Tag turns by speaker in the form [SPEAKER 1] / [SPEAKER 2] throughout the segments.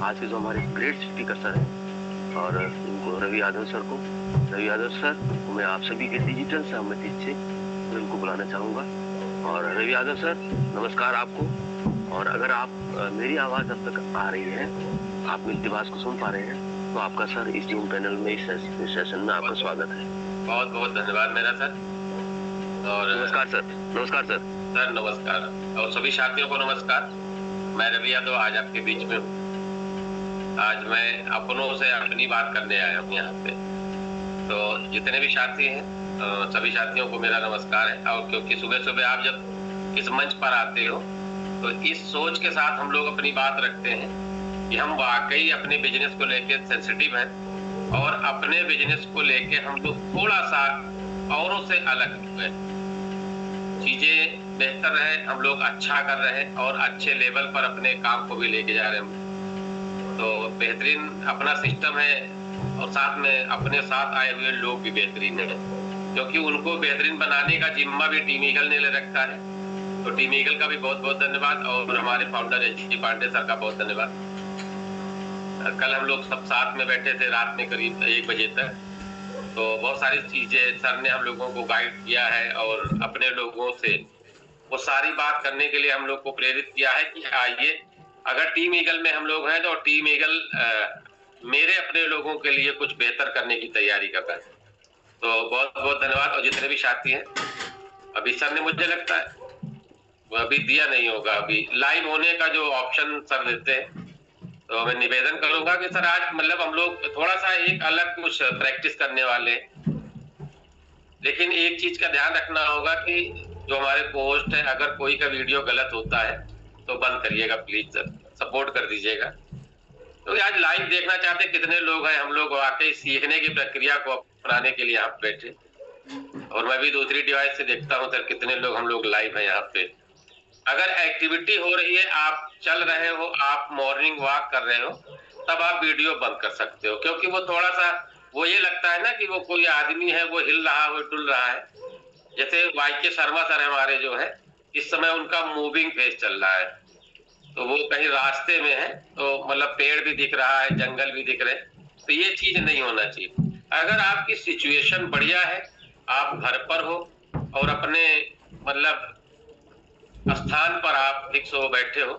[SPEAKER 1] आज के जो हमारे ग्रेट स्पीकर सर हैं और इनको रवि यादव सर को मैं आप सभी के डिजिटल सहमति से तो इनको बुलाना चाहूँगा। और रवि यादव सर, नमस्कार आपको। और अगर आप मेरी आवाज़ अब तक आ रही है, आप मेरी आवाज़ को सुन पा रहे हैं, तो आपका सर इस जूम पैनल में इस सेशन में आपका स्वागत है।
[SPEAKER 2] बहुत बहुत धन्यवाद मेरा सर। और
[SPEAKER 1] नमस्कार सर।
[SPEAKER 2] सर नमस्कार, और सभी साथियों को नमस्कार। मैं रवि यादव आज आपके बीच में हूँ। आज मैं अपनों से अपनी बात करने आया हूँ यहाँ पे। तो जितने भी साथी हैं सभी साथियों को मेरा नमस्कार है। और क्योंकि सुबह सुबह आप जब इस मंच पर आते हो तो इस सोच के साथ हम लोग अपनी बात रखते हैं कि हम वाकई अपने बिजनेस को लेके सेंसिटिव हैं और अपने बिजनेस को लेके हम लोग थोड़ा सा औरों से अलग हुए, चीजें बेहतर रहे, हम लोग अच्छा कर रहे हैं और अच्छे लेवल पर अपने काम को भी लेके जा रहे हैं। तो बेहतरीन अपना सिस्टम है और साथ में अपने साथ आए हुए लोग भी बेहतरीन है, क्योंकि उनको बेहतरीन बनाने का जिम्मा भी टीम ईगल ने ले रखा है। तो टीम ईगल का भी बहुत बहुत धन्यवाद और हमारे फाउंडर एच पांडे सर का बहुत धन्यवाद। कल हम लोग सब साथ में बैठे थे रात में करीब 1 बजे तक। तो बहुत सारी चीजें सर ने हम लोगों को गाइड किया है और अपने लोगों से वो सारी बात करने के लिए हम लोग को प्रेरित किया है कि आइए, अगर टीम ईगल में हम लोग हैं तो टीम ईगल मेरे अपने लोगों के लिए कुछ बेहतर करने की तैयारी कर रहा है। तो बहुत बहुत धन्यवाद। और जितने भी साथी हैं, अभी सर ने मुझे लगता है वो अभी दिया नहीं होगा, अभी लाइव होने का जो ऑप्शन सर देते हैं, तो मैं निवेदन करूंगा कि सर आज मतलब हम लोग थोड़ा सा एक अलग कुछ प्रैक्टिस करने वाले, लेकिन एक चीज का ध्यान रखना होगा कि जो हमारे पोस्ट है, अगर कोई का वीडियो गलत होता है तो बंद करिएगा प्लीज सर, सपोर्ट कर दीजिएगा। तो आज लाइव देखना चाहते कितने लोग हैं, हम लोग वाकई सीखने की प्रक्रिया को अपनाने के लिए यहाँ बैठे, और मैं भी दूसरी डिवाइस से देखता हूँ सर कितने लोग हम लोग लाइव हैं यहाँ पे। अगर एक्टिविटी हो रही है, आप चल रहे हो, आप मॉर्निंग वॉक कर रहे हो, तब आप वीडियो बंद कर सकते हो, क्योंकि वो थोड़ा सा वो ये लगता है ना कि वो कोई आदमी है, वो हिल रहा है, डुल रहा है। जैसे वाई शर्मा सर हमारे जो है, इस समय उनका मूविंग फेस चल रहा है, तो वो कहीं रास्ते में है, तो मतलब पेड़ भी दिख रहा है, जंगल भी दिख रहे, तो ये चीज नहीं होना चाहिए। अगर आपकी सिचुएशन बढ़िया है, आप घर पर हो और अपने मतलब स्थान पर आप फिक्स हो बैठे हो,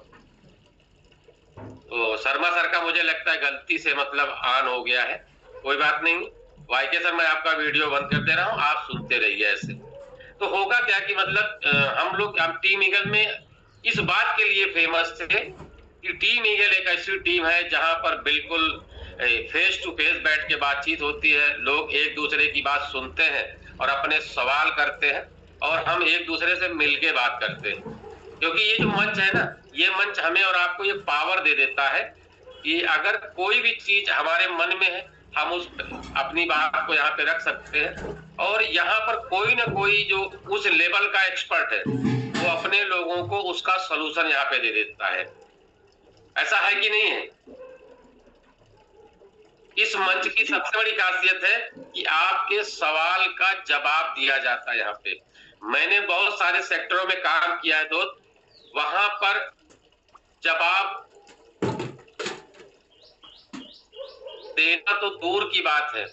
[SPEAKER 2] तो शर्मा सर का मुझे लगता है गलती से मतलब ऑन हो गया है, कोई बात नहीं। वाईके सर मैं आपका वीडियो बंद कर दे रहा हूँ, आप सुनते रहिए ऐसे। तो होगा क्या कि मतलब हम टीम ईगल में इस बात के लिए फेमस थे कि टीम ईगल एक ऐसी टीम है जहां पर बिल्कुल फेस टू फेस बैठ के बातचीत होती है, लोग एक दूसरे की बात सुनते हैं और अपने सवाल करते हैं, और हम एक दूसरे से मिलके बात करते हैं। क्योंकि ये जो मंच है ना, ये मंच हमें और आपको ये पावर दे देता है कि अगर कोई भी चीज हमारे मन में है, हम उस अपनी बात को यहाँ पे रख सकते हैं, और यहाँ पर कोई ना कोई जो उस लेवल का एक्सपर्ट है वो अपने लोगों को उसका सलूशन यहाँ पे दे देता है। ऐसा है कि नहीं है? इस मंच की सबसे बड़ी खासियत है कि आपके सवाल का जवाब दिया जाता है यहाँ पे। मैंने बहुत सारे सेक्टरों में काम किया है दोस्त, वहां पर जवाब देना तो दूर की बात है,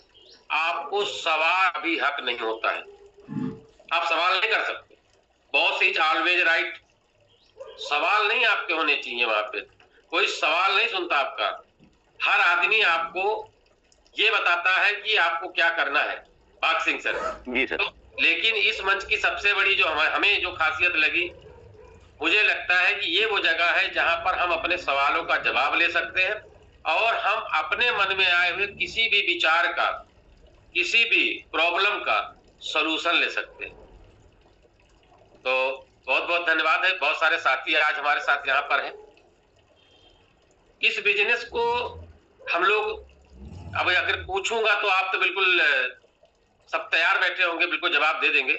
[SPEAKER 2] आपको सवाल भी हक नहीं होता है, आप सवाल नहीं कर सकते। बॉस इज ऑलवेज राइट, सवाल नहीं आपके होने चाहिए, वहां पे कोई सवाल नहीं सुनता आपका। हर आदमी आपको ये बताता है कि आपको क्या करना है। बाग सिंह सर
[SPEAKER 1] जी सर।
[SPEAKER 2] तो, लेकिन इस मंच की सबसे बड़ी जो हमें जो खासियत लगी, मुझे लगता है कि ये वो जगह है जहां पर हम अपने सवालों का जवाब ले सकते हैं और हम अपने मन में आए हुए किसी भी विचार का, किसी भी प्रॉब्लम का सलूशन ले सकते हैं। तो बहुत बहुत धन्यवाद है, बहुत सारे साथी आज हमारे साथ यहाँ पर हैं। इस बिजनेस को हम लोग अब अगर पूछूंगा तो आप तो बिल्कुल सब तैयार बैठे होंगे, बिल्कुल जवाब दे देंगे।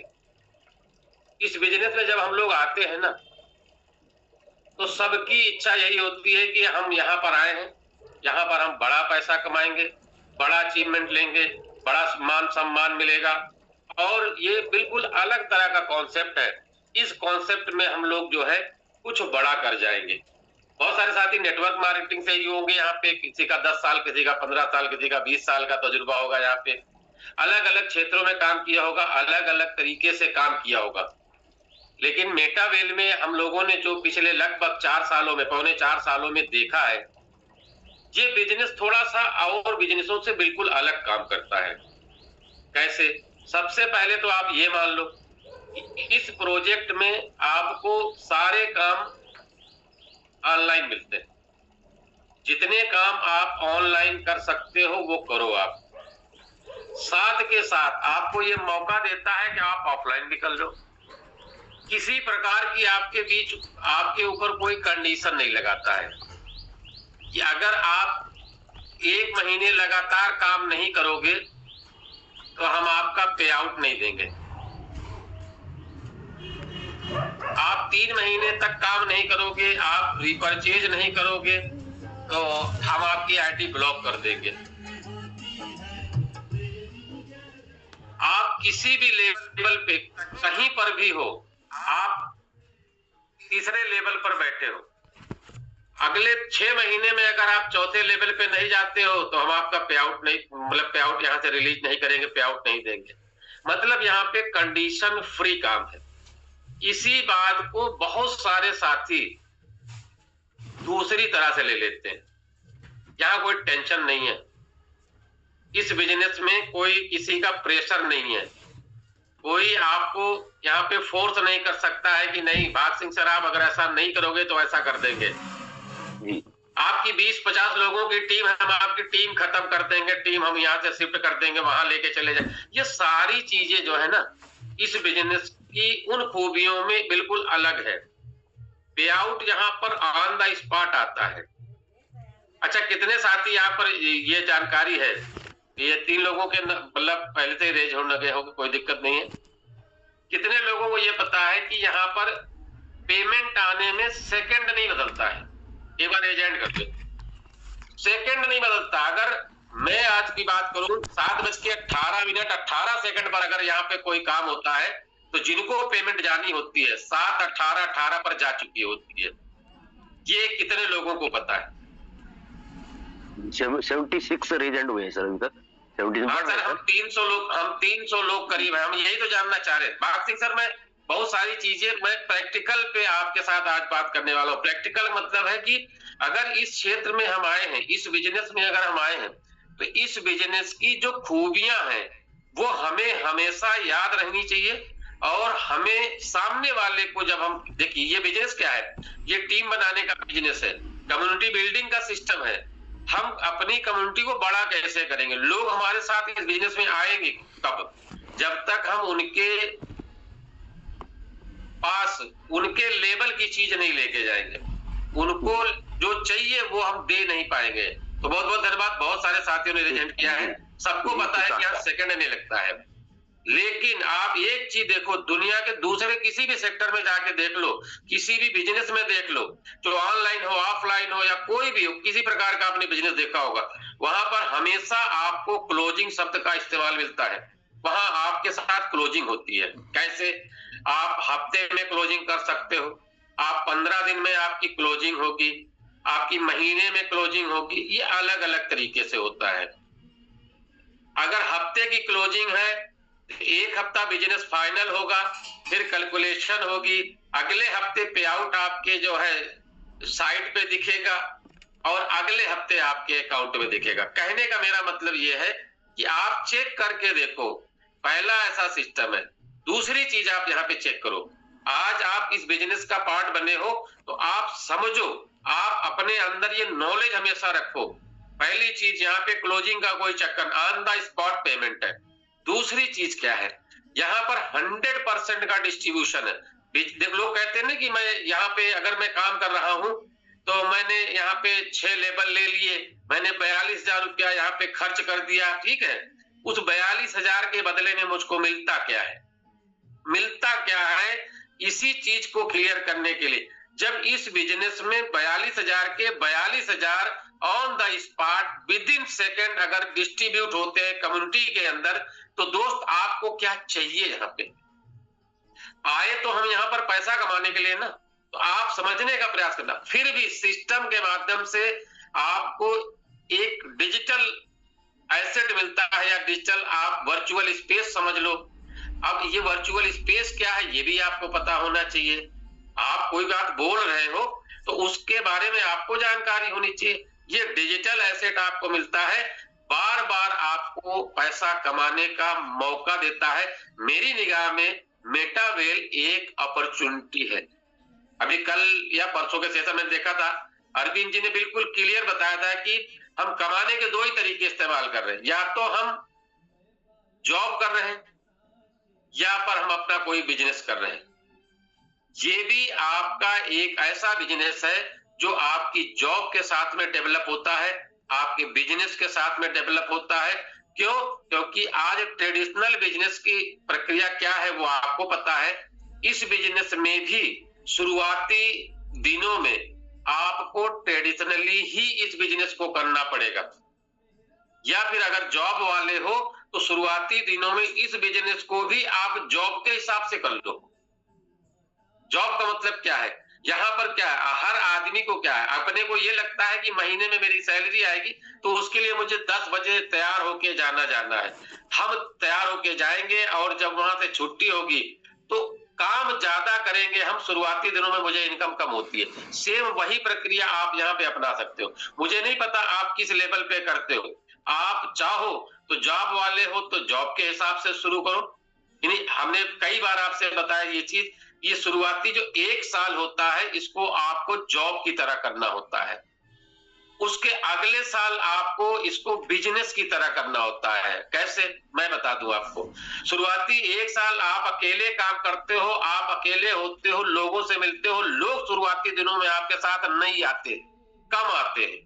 [SPEAKER 2] इस बिजनेस में जब हम लोग आते हैं ना, तो सबकी इच्छा यही होती है कि हम यहाँ पर आए हैं, यहाँ पर हम बड़ा पैसा कमाएंगे, बड़ा अचीवमेंट लेंगे, बड़ा मान सम्मान मिलेगा, और ये बिल्कुल अलग तरह का कॉन्सेप्ट है। इस कॉन्सेप्ट में हम लोग जो है कुछ बड़ा कर जाएंगे। बहुत सारे साथी नेटवर्क मार्केटिंग से ही होंगे यहाँ पे, किसी का 10 साल, किसी का 15 साल, किसी का 20 साल का तजुर्बा होगा यहाँ पे, अलग अलग क्षेत्रों में काम किया होगा, अलग अलग तरीके से काम किया होगा। लेकिन मेटावेल में हम लोगों ने जो पिछले लगभग 4 सालों में, पौने 4 सालों में देखा है, ये बिजनेस थोड़ा सा और बिजनेसों से बिल्कुल अलग काम करता है। कैसे? सबसे पहले तो आप ये मान लो, इस प्रोजेक्ट में आपको सारे काम ऑनलाइन मिलते हैं। जितने काम आप ऑनलाइन कर सकते हो वो करो आप। साथ के साथ आपको ये मौका देता है कि आप ऑफलाइन भी कर लो। किसी प्रकार की आपके बीच, आपके ऊपर कोई कंडीशन नहीं लगाता है कि अगर आप 1 महीने लगातार काम नहीं करोगे तो हम आपका पे आउट नहीं देंगे। आप 3 महीने तक काम नहीं करोगे, आप रिपर्चेज नहीं करोगे तो हम आपकी आईडी ब्लॉक कर देंगे। आप किसी भी लेवल पे कहीं पर भी हो, आप तीसरे लेवल पर बैठे हो, अगले 6 महीने में अगर आप चौथे लेवल पे नहीं जाते हो तो हम आपका पे आउट नहीं, मतलब पे आउट यहाँ से रिलीज नहीं करेंगे, पे आउट नहीं देंगे। मतलब यहाँ पे कंडीशन फ्री काम है। इसी बात को बहुत सारे साथी दूसरी तरह से ले लेते हैं। यहाँ कोई टेंशन नहीं है, इस बिजनेस में कोई किसी का प्रेशर नहीं है, कोई आपको यहाँ पे फोर्स नहीं कर सकता है कि नहीं भाग सिंह सर आप अगर ऐसा नहीं करोगे तो ऐसा कर देंगे। आपकी 20-50 लोगों की टीम, हम आपकी टीम खत्म कर देंगे, टीम हम यहाँ से शिफ्ट कर देंगे, वहां लेके चले जाए। ये सारी चीजें जो है ना, इस बिजनेस की उन खूबियों में बिल्कुल अलग है। पे आउट यहाँ पर ऑन द स्पॉट आता है। अच्छा, कितने साथी यहाँ पर ये जानकारी है? ये 3 लोगों के मतलब पहले से ही रेज होने गए होंगे, कोई दिक्कत नहीं है। कितने लोगों को ये पता है कि यहाँ पर पेमेंट आने में सेकंड नहीं बदलता है? एक बार एजेंट कर दो, सेकंड नहीं बदलता। अगर मैं आज की बात करूं, 7:18 पर अगर यहाँ पे कोई काम होता है तो जिनको पेमेंट जानी होती है 7:18 पर जा चुकी होती है। ये कितने लोगों को पता है?
[SPEAKER 1] 76 रेजेंट हुए हैं सर अभी तक। 76
[SPEAKER 2] हाँ सर, हम 300 लोग करीब है। हम यही तो जानना चाह रहे हैं। बात सिंह सर, मैं बहुत सारी चीजें मैं प्रैक्टिकल पे आपके साथ आज बात करने वाला हूँ। प्रैक्टिकल मतलब है कि अगर इस क्षेत्र में हम आए हैं, इस बिजनेस में अगर हम आए हैं, तो इस बिजनेस की जो खूबियां हैं वो हमें हमेशा याद रहनी चाहिए। और हमें सामने वाले को, जब हम देखिए ये बिजनेस क्या है, ये टीम बनाने का बिजनेस है, कम्युनिटी बिल्डिंग का सिस्टम है। हम अपनी कम्युनिटी को बड़ा कैसे करेंगे? लोग हमारे साथ इस बिजनेस में आएंगे कब? जब तक हम उनके पास उनके लेवल की चीज नहीं लेके जाएंगे, उनको जो चाहिए वो हम दे नहीं पाएंगे। तो बहुत बहुत धन्यवाद। बहुत सारे साथियों ने रिजेंट किया है, सबको पता है कि यहाँ सेकंड नहीं लगता है। लेकिन आप एक चीज देखो, दुनिया के दूसरे किसी भी सेक्टर में जाके देख लो, किसी भी बिजनेस में देख लो, जो ऑनलाइन हो, ऑफलाइन हो या कोई भी हो, किसी प्रकार का आपने बिजनेस देखा होगा, वहां पर हमेशा आपको क्लोजिंग शब्द का इस्तेमाल मिलता है। वहां आपके साथ क्लोजिंग होती है। कैसे? आप हफ्ते में क्लोजिंग कर सकते हो, आप 15 दिन में आपकी क्लोजिंग होगी, आपकी महीने में क्लोजिंग होगी। ये अलग अलग तरीके से होता है। अगर हफ्ते की क्लोजिंग है, एक हफ्ता बिजनेस फाइनल होगा, फिर कैलकुलेशन होगी, अगले हफ्ते पे आउट आपके जो है साइट पे दिखेगा और अगले हफ्ते आपके अकाउंट में दिखेगा। कहने का मेरा मतलब ये है कि आप चेक करके देखो, पहला ऐसा सिस्टम है। दूसरी चीज आप यहाँ पे चेक करो, आज आप इस बिजनेस का पार्ट बने हो तो आप समझो, आप अपने अंदर ये नॉलेज हमेशा रखो। पहली चीज, यहाँ पे क्लोजिंग का कोई चक्कर, ऑन द स्पॉट पेमेंट है। दूसरी चीज क्या है, यहाँ पर 100% का डिस्ट्रीब्यूशन है। देख, लोग कहते हैं ना कि मैं यहाँ पे अगर मैं काम कर रहा हूं तो मैंने यहाँ पे 6 लेबल ले लिए, मैंने 42,000 रुपया यहाँ पे खर्च कर दिया, ठीक है। उस 42,000 के बदले में मुझको मिलता क्या है? मिलता क्या है? इसी चीज को क्लियर करने के लिए, जब इस बिजनेस में 42,000 के 42,000 on the spot with in second अगर डिस्ट्रीब्यूट होते हैं कम्युनिटी के अंदर, तो दोस्त आपको क्या चाहिए? यहाँ पे आए तो हम यहाँ पर पैसा कमाने के लिए ना, तो आप समझने का प्रयास करना, फिर भी सिस्टम के माध्यम से आपको एक डिजिटल एसेट मिलता है, या डिजिटल आप वर्चुअल स्पेस समझ लो। अब ये वर्चुअल स्पेस क्या है, ये भी आपको पता होना चाहिए। आप कोई बात बोल रहे हो तो उसके बारे में आपको जानकारी होनी चाहिए। ये डिजिटल एसेट आपको मिलता है, बार बार आपको पैसा कमाने का मौका देता है। मेरी निगाह में मेटावेल एक अपॉर्चुनिटी है। अभी कल या परसों के सेशन में देखा था, अरविंद जी ने बिल्कुल क्लियर बताया था कि हम कमाने के दो ही तरीके इस्तेमाल कर रहे हैं, या तो हम जॉब कर रहे हैं या पर हम अपना कोई बिजनेस कर रहे हैं। ये भी आपका एक ऐसा बिजनेस है जो आपकी जॉब के साथ में डेवलप होता है, आपके बिजनेस के साथ में डेवलप होता है। क्यों? क्योंकि आज ट्रेडिशनल बिजनेस की प्रक्रिया क्या है वो आपको पता है। इस बिजनेस में भी शुरुआती दिनों में आपको ट्रेडिशनली ही इस बिजनेस को करना पड़ेगा, या फिर अगर जॉब वाले हो तो शुरुआती दिनों में इस बिजनेस को भी आप जॉब के हिसाब से कर लो। जॉब का मतलब क्या है, यहाँ पर क्या है, हर आदमी को क्या है, अपने को ये लगता है कि महीने में मेरी सैलरी आएगी तो उसके लिए मुझे 10 बजे तैयार होके जाना है। हम तैयार होके जाएंगे और जब वहां से छुट्टी होगी तो काम ज्यादा करेंगे हम। शुरुआती दिनों में मुझे इनकम कम होती है। सेम वही प्रक्रिया आप यहाँ पे अपना सकते हो। मुझे नहीं पता आप किस लेवल पे करते हो। आप चाहो तो जॉब वाले हो तो जॉब के हिसाब से शुरू करो। हमने कई बार आपसे बताया ये चीज, ये शुरुआती जो 1 साल होता है इसको आपको जॉब की तरह करना होता है। उसके अगले साल आपको इसको बिजनेस की तरह करना होता है। कैसे, मैं बता दूं आपको। शुरुआती 1 साल आप अकेले काम करते हो, आप अकेले होते हो, लोगों से मिलते हो। लोग शुरुआती दिनों में आपके साथ नहीं आते, कम आते हैं।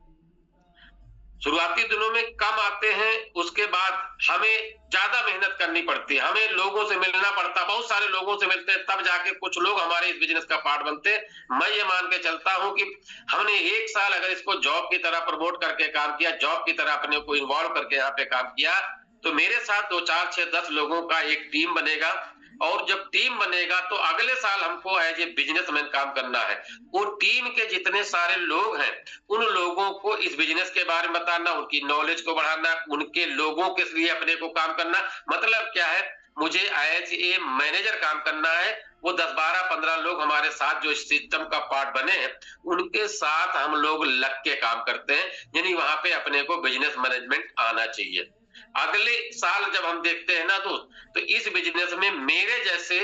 [SPEAKER 2] शुरुआती दिनों में कम आते हैं, उसके बाद हमें ज्यादा मेहनत करनी पड़ती है, हमें लोगों से मिलना पड़ता है, बहुत सारे लोगों से मिलते हैं, तब जाके कुछ लोग हमारे इस बिजनेस का पार्ट बनते हैं। मैं ये मान के चलता हूं कि हमने 1 साल अगर इसको जॉब की तरह प्रमोट करके काम किया, जॉब की तरह अपने को इन्वॉल्व करके यहाँ पे काम किया, तो मेरे साथ 2, 4, 6, 10 लोगों का एक टीम बनेगा। और जब टीम बनेगा तो अगले साल हमको एज ए बिजनेसमैन काम करना है। वो टीम के जितने सारे लोग हैं उन लोगों को इस बिजनेस के बारे में बताना, उनकी नॉलेज को बढ़ाना, उनके लोगों के लिए अपने को काम करना। मतलब क्या है, मुझे एज ए मैनेजर काम करना है। वो 10, 12, 15 लोग हमारे साथ जो सिस्टम का पार्ट बने हैं उनके साथ हम लोग लग के काम करते हैं। यानी वहां पे अपने को बिजनेस मैनेजमेंट आना चाहिए। अगले साल जब हम देखते हैं ना तो इस बिजनेस में मेरे जैसे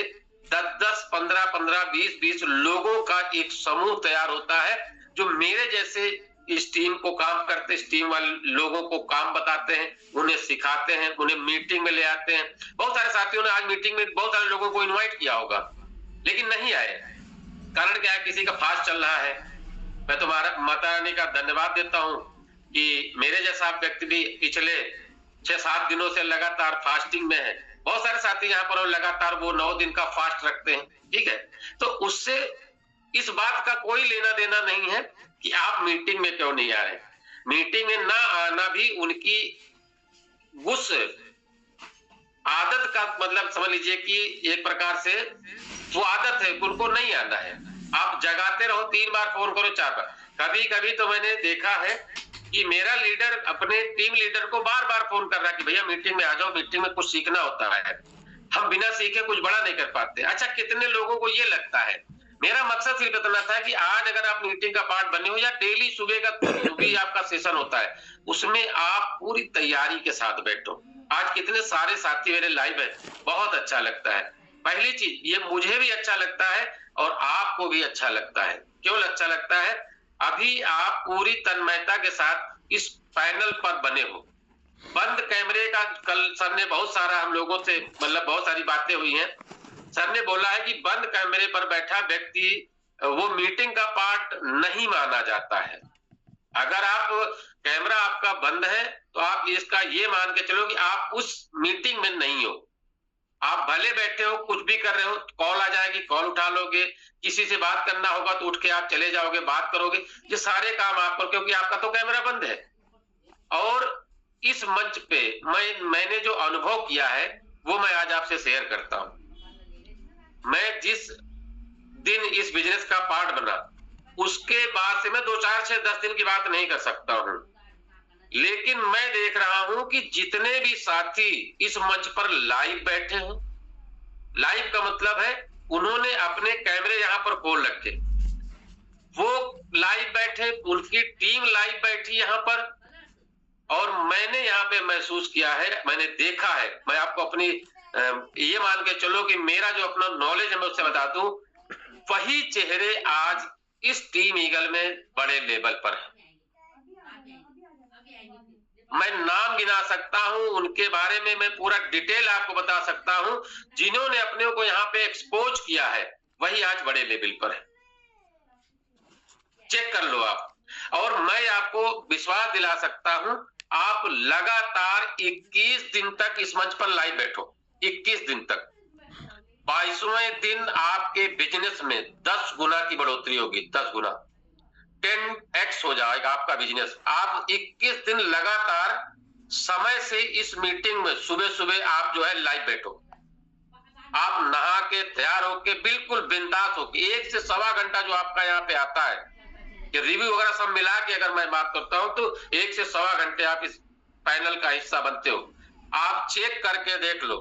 [SPEAKER 2] 10, 15, 20 लोगों का एक समूह तैयार होता है जो मेरे जैसे इस टीम को काम करते, इस टीम वाले लोगों को काम बताते हैं, उन्हें सिखाते हैं, उन्हें मीटिंग में ले आते हैं। बहुत सारे साथियों ने आज मीटिंग में बहुत सारे लोगों को इनवाइट किया होगा लेकिन नहीं आए। कारण क्या है, किसी का फास्ट चल रहा है। मैं तुम्हारा माता रानी का धन्यवाद देता हूं कि मेरे जैसा व्यक्ति भी पिछले 6-7 दिनों से लगातार फास्टिंग में है। बहुत सारे साथी यहाँ पर लगातार वो 9 दिन का फास्ट रखते हैं, ठीक है। तो उससे इस बात का कोई लेना देना नहीं है कि आप मीटिंग में क्यों नहीं आ रहे। मीटिंग में ना आना भी उनकी उस आदत का मतलब समझ लीजिए कि एक प्रकार से वो आदत है, उनको नहीं आना है। आप जगाते रहो, 3 बार फोन करो, 4 बार। कभी कभी तो मैंने देखा है कि मेरा लीडर अपने टीम लीडर को बार बार फोन कर रहा है कि भैया मीटिंग में आ जाओ, मीटिंग में कुछ सीखना होता है। हम बिना सीखे कुछ बड़ा नहीं कर पाते। अच्छा, कितने लोगों को ये लगता है। मेरा मकसद सिर्फ इतना था कि आज अगर आप मीटिंग का पार्ट बने हो या डेली सुबह का जो भी आपका सेशन होता है उसमें आप पूरी तैयारी के साथ बैठो। आज कितने सारे साथी मेरे लाइव है, बहुत अच्छा लगता है। पहली चीज ये मुझे भी अच्छा लगता है और आपको भी अच्छा लगता है। क्यों अच्छा लगता है? अभी आप पूरी तन्मयता के साथ इस पैनल पर बने हो। बंद कैमरे का कल सर ने बहुत सारा हम लोगों से मतलब बहुत सारी बातें हुई हैं। सर ने बोला है कि बंद कैमरे पर बैठा व्यक्ति वो मीटिंग का पार्ट नहीं माना जाता है। अगर आप कैमरा आपका बंद है तो आप इसका ये मान के चलो कि आप उस मीटिंग में नहीं हो। आप भले बैठे हो, कुछ भी कर रहे हो, कॉल आ जाएगी, कॉल उठा लोगे, किसी से बात करना होगा तो उठ के आप चले जाओगे, बात करोगे। ये सारे काम आप पर, क्योंकि आपका तो कैमरा बंद है। और इस मंच पे मैंने जो अनुभव किया है वो मैं आज आपसे शेयर करता हूं। मैं जिस दिन इस बिजनेस का पार्ट बना, उसके बाद से मैं 2 4 6 10 दिन की बात नहीं कर सकता हूं, लेकिन मैं देख रहा हूं कि जितने भी साथी इस मंच पर लाइव बैठे हैं, लाइव का मतलब है उन्होंने अपने कैमरे यहां पर खोल रखे, वो लाइव बैठे, उनकी टीम लाइव बैठी यहां पर, और मैंने यहाँ पे महसूस किया है, मैंने देखा है, मैं आपको अपनी ये मान के चलो कि मेरा जो अपना नॉलेज है मैं उससे बता दूं, वही चेहरे आज इस टीम ईगल में बड़े लेवल पर है। मैं नाम गिना सकता हूं, उनके बारे में मैं पूरा डिटेल आपको बता सकता हूं, जिन्होंने अपने को यहाँ पे एक्सपोज किया है वही आज बड़े लेवल पर है। चेक कर लो आप, और मैं आपको विश्वास दिला सकता हूं, आप लगातार 21 दिन तक इस मंच पर लाइव बैठो, 21 दिन तक, 22वें दिन आपके बिजनेस में 10 गुना की बढ़ोतरी होगी, 10 गुना, 10x हो जाएगा आपका बिजनेस। आप 21 दिन लगातार समय से इस मीटिंग में सुबह सुबह आप जो है लाइव बैठो, आप नहा के तैयार होके बिल्कुल बिंदास होके 1 से सवा घंटा जो आपका यहाँ पे आता है, कि रिव्यू वगैरह सब मिला के अगर मैं बात करता हूं तो 1 से सवा घंटे आप इस पैनल का हिस्सा बनते हो। आप चेक करके देख लो,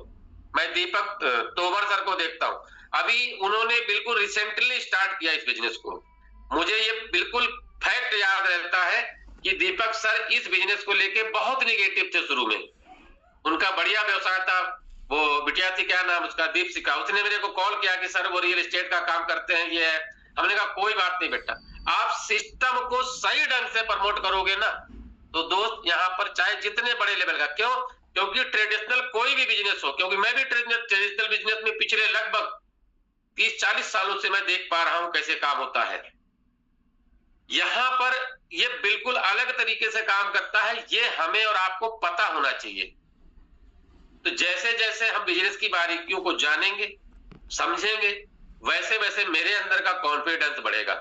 [SPEAKER 2] मैं दीपक तोमर सर को देखता हूं, अभी उन्होंने बिल्कुल रिसेंटली स्टार्ट किया इस बिजनेस को, मुझे ये बिल्कुल फैक्ट याद रहता है कि दीपक सर इस बिजनेस को लेके बहुत निगेटिव थे शुरू में, उनका बढ़िया व्यवसाय था, वो बिटिया थी, क्या नाम उसका, दीपशिका, उसने मेरे को कॉल किया कि सर वो रियल एस्टेट का काम करते हैं, ये है। हमने कहा कोई बात नहीं बेटा, आप सिस्टम को सही ढंग से प्रमोट करोगे ना तो दोस्त यहाँ पर चाहे जितने बड़े लेवल का, क्यों, क्योंकि ट्रेडिशनल कोई भी बिजनेस हो, क्योंकि मैं भी ट्रेडिशनल बिजनेस में पिछले लगभग 30-40 सालों से मैं देख पा रहा हूं कैसे काम होता है, यहां पर ये बिल्कुल अलग तरीके से काम करता है, ये हमें और आपको पता होना चाहिए। तो जैसे जैसे हम बिजनेस की बारीकियों को जानेंगे, समझेंगे, वैसे वैसे मेरे अंदर का कॉन्फिडेंस बढ़ेगा,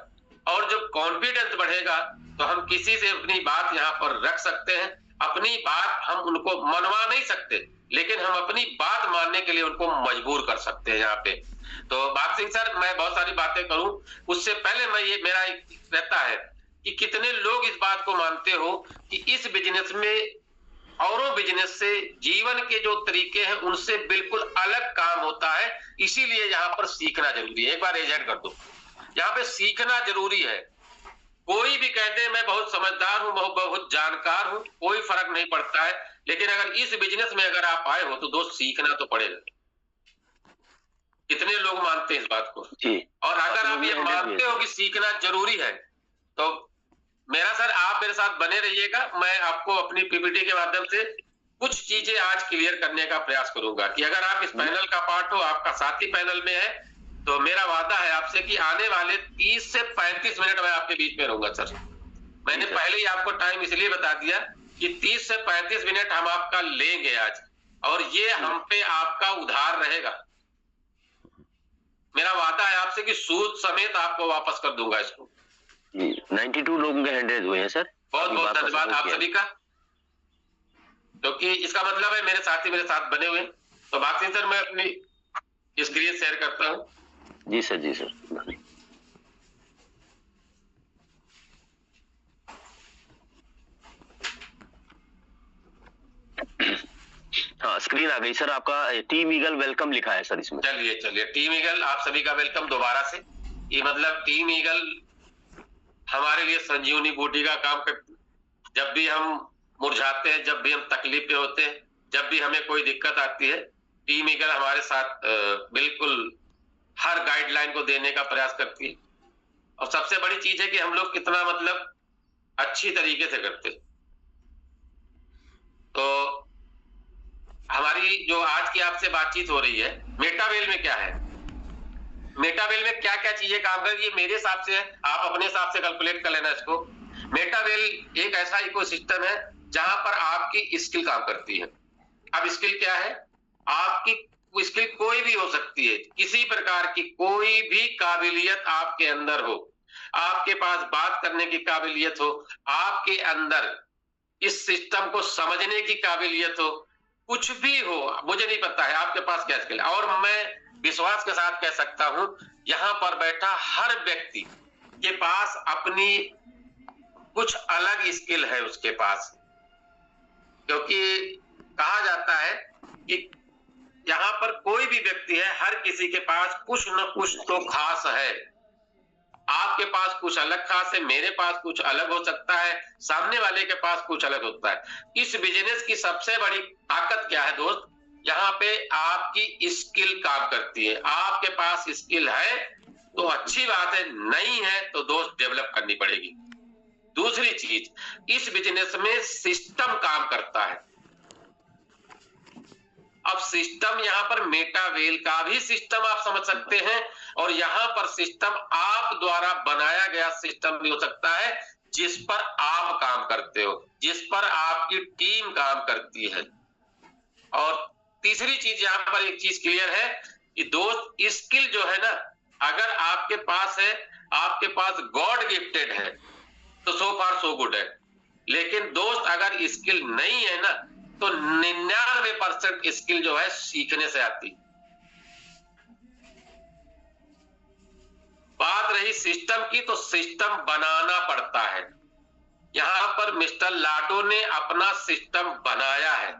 [SPEAKER 2] और जब कॉन्फिडेंस बढ़ेगा तो हम किसी से अपनी बात यहाँ पर रख सकते हैं, अपनी बात हम उनको मनवा नहीं सकते, लेकिन हम अपनी बात मानने के लिए उनको मजबूर कर सकते हैं यहाँ पे। तो बाग सिंह सर, मैं बहुत सारी बातें करूं, उससे पहले मैं ये मेरा रहता है कि कितने लोग इस बात को मानते हो कि इस बिजनेस में औरों बिजनेस से जीवन के जो तरीके हैं उनसे बिल्कुल अलग काम होता है, इसीलिए यहाँ पर सीखना जरूरी है। एक बार एजेंट कर दो, यहाँ पे सीखना जरूरी है। कोई भी कहते हैं मैं बहुत समझदार हूं, बहुत जानकार हूं, कोई फर्क नहीं पड़ता है, लेकिन अगर इस बिजनेस में अगर आप आए हो तो दोस्त सीखना तो पड़ेगा। कितने लोग मानते हैं इस बात को, और अगर आप ये मानते हो कि सीखना जरूरी है तो मेरा सर आप मेरे साथ बने रहिएगा, मैं आपको अपनी पीपीटी के माध्यम से कुछ चीजें आज क्लियर करने का प्रयास करूंगा कि अगर आप इस पैनल का पार्ट हो, आपका साथी पैनल में है, तो मेरा वादा है आपसे कि आने वाले 30 से 35 मिनट मैं आपके बीच में रहूंगा सर। मैंने पहले ही आपको टाइम इसलिए बता दिया कि 30 से 35 मिनट हम आपका लेंगे आज, और ये हम पे आपका उधार रहेगा। मेरा वादा है आपसे कि सूद समेत आपको वापस कर दूंगा इसको।
[SPEAKER 1] 92 लोगों के हैंड रेज हुए हैं सर,
[SPEAKER 2] बहुत बहुत धन्यवाद आप सभी का, क्योंकि इसका मतलब है मेरे साथी मेरे साथ बने हुए। तो बाग सिंह सर, मैं अपनी स्क्रीन शेयर करता हूँ।
[SPEAKER 1] जी सर, जी सर। हाँ, स्क्रीन आ गई सर, आपका टीम ईगल वेलकम लिखा है सर इसमें।
[SPEAKER 2] चलिए चलिए, टीम ईगल आप सभी का वेलकम दोबारा से। ये मतलब टीम ईगल हमारे लिए संजीवनी बूटी का काम करती, जब भी हम मुरझाते हैं, जब भी हम तकलीफ पे होते हैं, जब भी हमें कोई दिक्कत आती है, टीम ईगल हमारे साथ बिल्कुल हर गाइडलाइन को देने का प्रयास करती है। और सबसे बड़ी चीज है कि हम लोग कितना मतलब अच्छी तरीके से करते। तो हमारी जो आज की आपसे बातचीत हो रही है, मेटावेल में क्या है, मेटावेल में क्या क्या चीजें काम कर रही है, मेरे हिसाब से आप अपने हिसाब से कैलकुलेट कर लेना इसको। मेटावेल एक ऐसा इकोसिस्टम है जहां पर आपकी स्किल काम करती है। अब स्किल क्या है, आपकी स्किल कोई भी हो सकती है, किसी प्रकार की कोई भी काबिलियत आपके अंदर हो, आपके पास बात करने की काबिलियत हो, आपके अंदर इस सिस्टम को समझने की काबिलियत हो, कुछ भी हो, मुझे नहीं पता है आपके पास क्या स्किल है। और मैं विश्वास के साथ कह सकता हूं यहाँ पर बैठा हर व्यक्ति के पास अपनी कुछ अलग स्किल है उसके पास, क्योंकि कहा जाता है कि यहाँ पर कोई भी व्यक्ति है, हर किसी के पास कुछ न कुछ तो खास है। आपके पास कुछ अलग खास है, मेरे पास कुछ अलग हो सकता है, सामने वाले के पास कुछ अलग होता है। इस बिजनेस की सबसे बड़ी ताकत क्या है दोस्त? यहाँ पे आपकी स्किल काम करती है। आपके पास स्किल है तो अच्छी बात है, नहीं है तो दोस्त डेवलप करनी पड़ेगी। दूसरी चीज, इस बिजनेस में सिस्टम काम करता है। अब सिस्टम यहाँ पर मेटावेल का भी सिस्टम आप समझ सकते हैं, और यहाँ पर सिस्टम आप द्वारा बनाया गया सिस्टम भी हो सकता है, जिस पर आप काम करते हो, जिस पर आपकी टीम काम करती है। और तीसरी चीज यहाँ पर एक चीज क्लियर है कि दोस्त स्किल जो है ना, अगर आपके पास है, आपके पास गॉड गिफ्टेड है तो सो फार सो गुड है। लेकिन दोस्त अगर स्किल नहीं है ना, तो 99% स्किल जो है सीखने से आती। बात रही सिस्टम की, तो सिस्टम बनाना पड़ता है। यहां पर मिस्टर लाडो ने अपना सिस्टम बनाया है,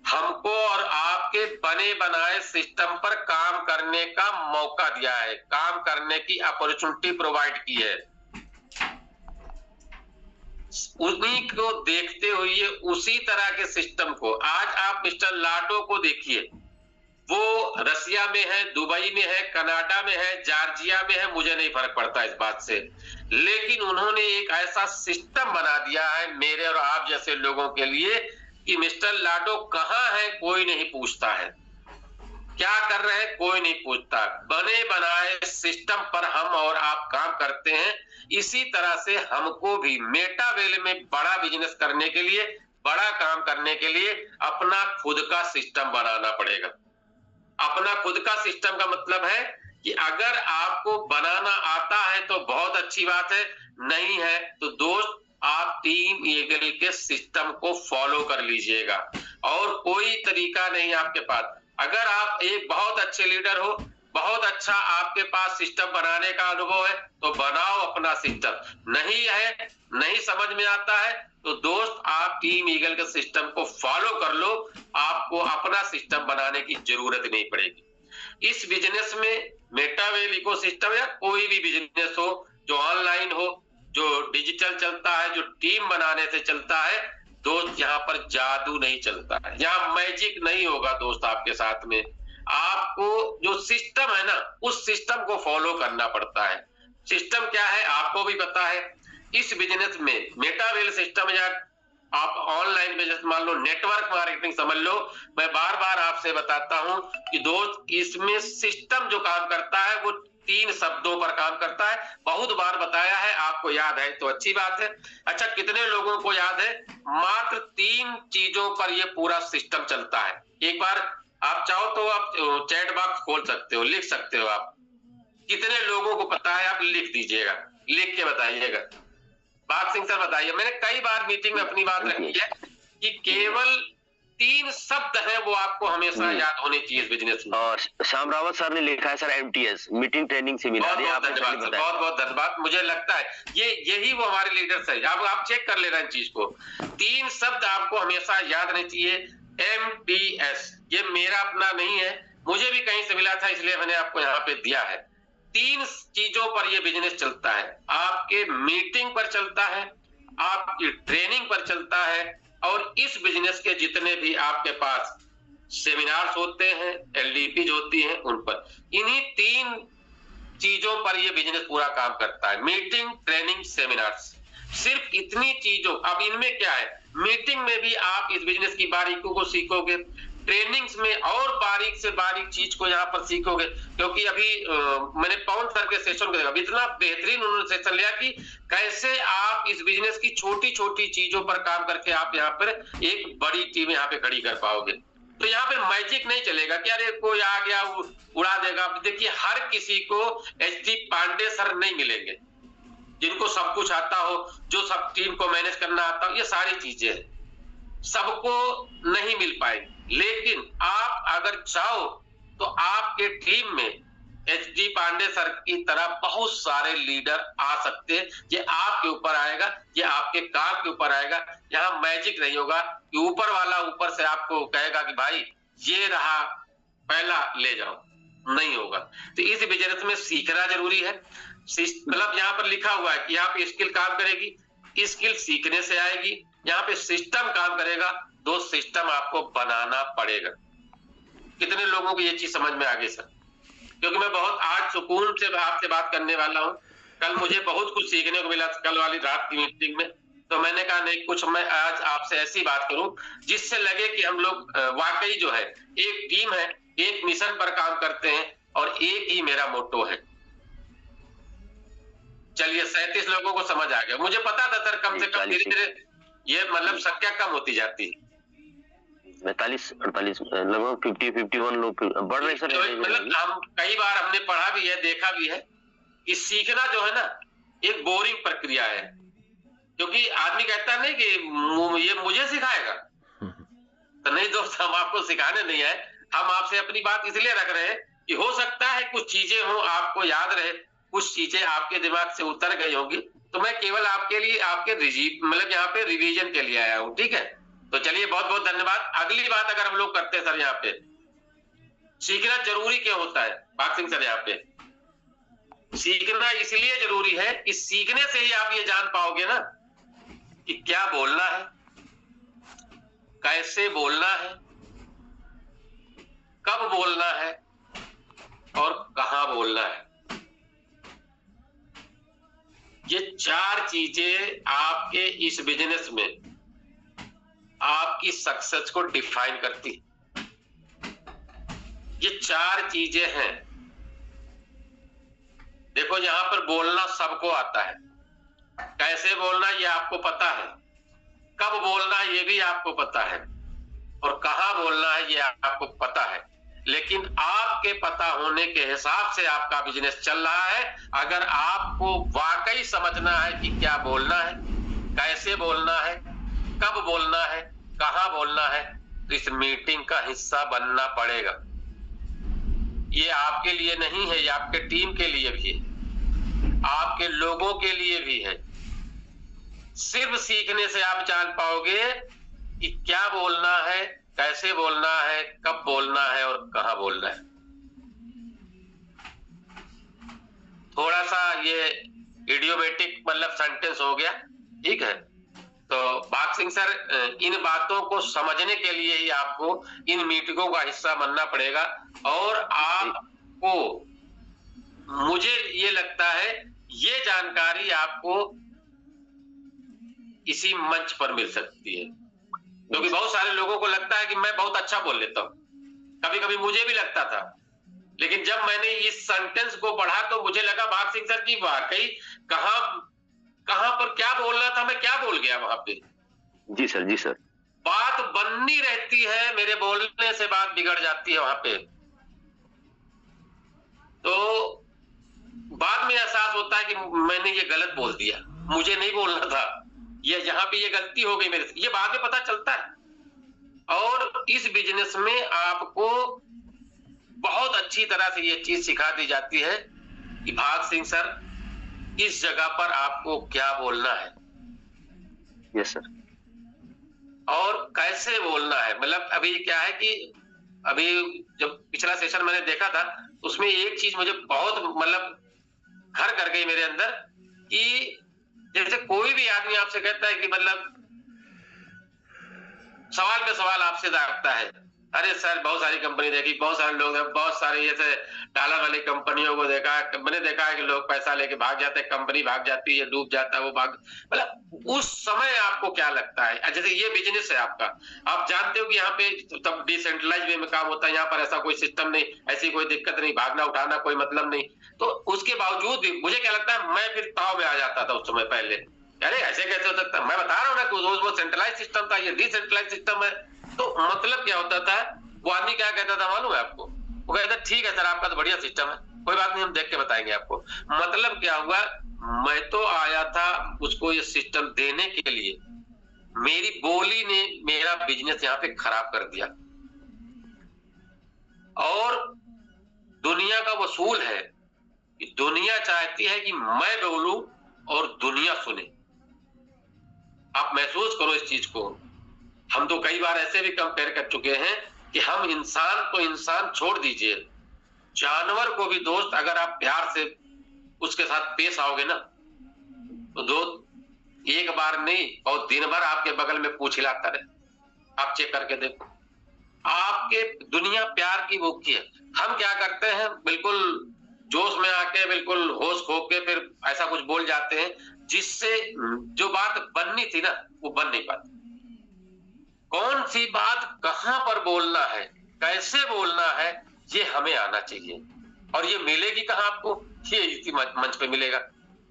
[SPEAKER 2] हमको और आपके बने बनाए सिस्टम पर काम करने का मौका दिया है, काम करने की अपॉर्चुनिटी प्रोवाइड की है। उन्हीं को देखते हुए, उसी तरह के सिस्टम को आज आप मिस्टर लाडो को देखिए, वो रसिया में है, दुबई में है, कनाडा में है, जॉर्जिया में है, मुझे नहीं फर्क पड़ता इस बात से, लेकिन उन्होंने एक ऐसा सिस्टम बना दिया है मेरे और आप जैसे लोगों के लिए कि मिस्टर लाडो कहाँ है कोई नहीं पूछता है, क्या कर रहे हैं कोई नहीं पूछता। बने बनाए सिस्टम पर हम और आप काम करते हैं। इसी तरह से हमको भी मेटावेल में बड़ा बिजनेस करने के लिए, बड़ा काम करने के लिए अपना खुद का सिस्टम बनाना पड़ेगा। अपना खुद का सिस्टम का मतलब है कि अगर आपको बनाना आता है तो बहुत अच्छी बात है, नहीं है तो दोस्त आप टीम ईगल के सिस्टम को फॉलो कर लीजिएगा, और कोई तरीका नहीं आपके पास। अगर आप एक बहुत अच्छे लीडर हो, बहुत अच्छा आपके पास सिस्टम बनाने का अनुभव है, तो बनाओ अपना सिस्टम। नहीं है, नहीं समझ में आता है, तो दोस्त आप टीम ईगल के सिस्टम को फॉलो कर लो, आपको अपना सिस्टम बनाने की जरूरत नहीं पड़ेगी। इस बिजनेस में मेटावेल इकोसिस्टम या कोई भी बिजनेस हो, जो ऑनलाइन हो, जो डिजिटल चलता है, जो टीम बनाने से चलता है, दोस्त यहाँ पर जादू नहीं चलता है, यहाँ मैजिक नहीं होगा दोस्त आपके साथ में। आपको जो सिस्टम है ना, उस सिस्टम को फॉलो करना पड़ता है। सिस्टम क्या है आपको भी पता है। इस बिजनेस में मेटावेल सिस्टम या आप ऑनलाइन बिजनेस मान लो, नेटवर्क मार्केटिंग समझ लो, मैं बार बार आपसे बताता हूं कि दोस्त इसमें सिस्टम जो काम करता है वो 3 शब्दों पर काम करता है। बहुत बार बताया है, आपको याद है तो अच्छी बात है। अच्छा, कितने लोगों को याद है? मात्र 3 चीजों पर ये पूरा सिस्टम चलता है। एक बार आप चाहो तो आप चैट बॉक्स खोल सकते हो, लिख सकते हो। आप कितने लोगों को पता है? आप लिख दीजिएगा, लिख के बताइएगा। बाग सिंह सर बताइए। मैंने कई बार मीटिंग में अपनी बात रखी है कि केवल 3 शब्द हैं, वो आपको हमेशा याद होने चाहिए बिजनेस में।
[SPEAKER 1] और श्याम रावत सर ने लिखा है sir MTS, meeting training seminar.
[SPEAKER 2] बहुत बहुत धन्यवाद। मुझे लगता है यही वो हमारे लीडर्स है। अब आप चेक कर ले रहे हैं चीज को। 3 शब्द आपको हमेशा याद रहने चाहिए। MTS, ये मेरा अपना नहीं है, मुझे भी कहीं से मिला था, इसलिए मैंने आपको यहाँ पे दिया है। 3 चीजों पर ये बिजनेस चलता है। आपके मीटिंग पर चलता है, आपकी ट्रेनिंग पर चलता है, और इस बिजनेस के जितने भी आपके पास सेमिनार्स होते हैं, LDPs होती हैं, उन पर, इन्हीं 3 चीजों पर ये बिजनेस पूरा काम करता है। मीटिंग, ट्रेनिंग, सेमिनार्स, सिर्फ इतनी चीजों। अब इनमें क्या है, मीटिंग में भी आप इस बिजनेस की बारीकियों को सीखोगे, ट्रेनिंग्स में और बारीक से बारीक चीज को यहाँ पर सीखोगे। क्योंकि अभी मैंने पवन सर के सेशन को देखा, इतना बेहतरीन उन्होंने सेशन लिया कि कैसे आप इस बिजनेस की छोटी छोटी चीजों पर काम करके आप यहाँ पर एक बड़ी टीम यहाँ पे खड़ी कर पाओगे। तो यहाँ पे मैजिक नहीं चलेगा कि अरे कोई आ गया उड़ा देगा। देखिए, हर किसी को HD पांडे सर नहीं मिलेंगे जिनको सब कुछ आता हो, जो सब टीम को मैनेज करना आता हो, ये सारी चीजें सबको नहीं मिल पाएगी। लेकिन आप अगर चाहो तो आपके टीम में एच.डी. पांडे सर की तरह बहुत सारे लीडर आ सकते हैं। ये आपके ऊपर आएगा, ये आपके काम के ऊपर आएगा। यहाँ मैजिक नहीं होगा कि ऊपर वाला ऊपर से आपको कहेगा कि भाई ये रहा पहला ले जाओ, नहीं होगा। तो इस बिजनेस में सीखना जरूरी है। मतलब यहाँ पर लिखा हुआ है कि यहाँ पे स्किल काम करेगी, स्किल सीखने से आएगी। यहाँ पे सिस्टम काम करेगा, 2 सिस्टम आपको बनाना पड़ेगा। कितने लोगों को ये चीज समझ में आ गई सर? क्योंकि मैं बहुत आज सुकून से आपसे बात करने वाला हूँ। कल मुझे बहुत कुछ सीखने को मिला कल वाली रात की मीटिंग में, तो मैंने कहा नहीं, कुछ मैं आज आपसे ऐसी बात करूं जिससे लगे कि हम लोग वाकई जो है एक टीम है, एक मिशन पर काम करते हैं और एक ही मेरा मोटो है। चलिए 37 लोगों को समझ आ गया। मुझे पता था सर कम से कम धीरे धीरे ये मतलब संख्या कम होती जाती है।
[SPEAKER 1] 45-48 लगभग 50-51 लोग बढ़ रहे सर।
[SPEAKER 2] मतलब हम कई बार हमने पढ़ा भी है, देखा भी है कि सीखना जो है ना एक बोरिंग प्रक्रिया है। क्योंकि आदमी कहता नहीं कि ये मुझे सिखाएगा, तो नहीं दोस्त, हम आपको सिखाने नहीं है। हम आपसे अपनी बात इसलिए रख रहे हैं कि हो सकता है कुछ चीजें हो आपको याद रहे, कुछ चीजें आपके दिमाग से उतर गई होंगी, तो मैं केवल आपके लिए आपके मतलब यहाँ पे रिवीजन के लिए आया हूँ। ठीक है, तो चलिए बहुत बहुत धन्यवाद। अगली बात अगर हम लोग करते हैं सर, यहाँ पे सीखना जरूरी क्यों होता है भाग सिंह सर? यहाँ पे सीखना इसलिए जरूरी है कि सीखने से ही आप ये जान पाओगे ना कि क्या बोलना है, कैसे बोलना है, कब बोलना है और कहां बोलना है। ये 4 चीजें आपके इस बिजनेस में आपकी सक्सेस को डिफाइन करती। ये 4 चीजें हैं। देखो यहां पर बोलना सबको आता है, कैसे बोलना ये आपको पता है, कब बोलना ये भी आपको पता है और कहां बोलना है ये आपको पता है। लेकिन आपके पता होने के हिसाब से आपका बिजनेस चल रहा है। अगर आपको वाकई समझना है कि क्या बोलना है, कैसे बोलना है, कब बोलना है, कहां बोलना है, तो इस मीटिंग का हिस्सा बनना पड़ेगा। ये आपके लिए नहीं है, ये आपके टीम के लिए भी है, आपके लोगों के लिए भी है। सिर्फ सीखने से आप जान पाओगे कि क्या बोलना है, कैसे बोलना है, कब बोलना है और कहां बोलना है। थोड़ा सा ये इडियोमेटिक मतलब सेंटेंस हो गया, ठीक है। तो भाग सिंह सर, इन बातों को समझने के लिए ही आपको इन मीटिंगों का हिस्सा बनना पड़ेगा। और आपको, मुझे ये लगता है ये जानकारी आपको इसी मंच पर मिल सकती है। क्योंकि बहुत सारे लोगों को लगता है कि मैं बहुत अच्छा बोल लेता हूं, कभी कभी मुझे भी लगता था। लेकिन जब मैंने इस सेंटेंस को पढ़ा तो मुझे लगा भाग सिंह सर की वाकई कहां पर क्या बोल रहा था, मैं क्या बोल गया वहां पे।
[SPEAKER 1] जी सर, जी सर।
[SPEAKER 2] बात बननी रहती है, मेरे बोलने से बात बिगड़ जाती है वहां पे। तो बाद में एहसास होता है कि मैंने ये गलत बोल दिया, मुझे नहीं बोलना था, ये यहाँ पे ये गलती हो गई मेरे से, ये बाद में पता चलता है। और इस बिजनेस में आपको बहुत अच्छी तरह से ये चीज सिखा दी जाती है कि भाग सिंह सर इस जगह पर आपको क्या बोलना है।
[SPEAKER 1] Yes sir.
[SPEAKER 2] और कैसे बोलना है। मतलब अभी क्या है कि अभी जब पिछला सेशन मैंने देखा था उसमें एक चीज मुझे बहुत मतलब घर कर गई मेरे अंदर कि जैसे कोई भी आदमी आपसे कहता है कि मतलब सवाल पे सवाल आपसे दागता है, अरे सर बहुत सारी कंपनी देखी, बहुत सारे लोग, बहुत सारे जैसे डॉलर वाली कंपनियों को देखा, मैंने देखा है कि लोग पैसा लेके भाग जाते हैं, कंपनी भाग जाती है, डूब जाता है वो भाग। मतलब उस समय आपको क्या लगता है, जैसे ये बिजनेस है आपका, आप जानते हो कि यहाँ पे तब डिसेंट्रलाइज वे में काम होता है, यहाँ पर ऐसा कोई सिस्टम नहीं, ऐसी कोई दिक्कत नहीं, भागना उठाना कोई मतलब नहीं। तो उसके बावजूद भी मुझे क्या लगता है, मैं फिर ताव में आ जाता था उस समय पहले, अरे ऐसे कैसे हो सकता है। मैं बता रहा हूँ ना कि वो सेंट्रलाइज सिस्टम था, ये डिसेंट्रलाइज सिस्टम है। तो मतलब क्या होता था, वो आदमी क्या कहता था मालूम है आपको, वो कहता ठीक है सर आपका तो बढ़िया सिस्टम है, कोई बात नहीं हम देख के बताएंगे आपको। मतलब क्या हुआ, मैं तो आया था उसको ये सिस्टम देने के लिए, मेरी बोली ने मेरा बिजनेस यहाँ पे खराब कर दिया। और दुनिया का वसूल है कि दुनिया चाहती है कि मैं बोलूं और दुनिया सुने। आप महसूस करो इस चीज को। हम तो कई बार ऐसे भी कंपेयर कर चुके हैं कि हम इंसान तो इंसान छोड़ दीजिए, जानवर को भी दोस्त अगर आप प्यार से उसके साथ पेश आओगे ना तो दोस्त एक बार नहीं और दिन भर आपके बगल में पूछ हिलाता रहे। आप चेक करके देखो, आपके दुनिया प्यार की भूखी है। हम क्या करते हैं, बिल्कुल जोश में आके बिल्कुल होश खो के फिर ऐसा कुछ बोल जाते हैं जिससे जो बात बननी थी ना वो बन नहीं पाती। कौन सी बात कहां पर बोलना है, कैसे बोलना है, ये हमें आना चाहिए। और ये मिलेगी कहां आपको, ये इसी मंच पे मिलेगा।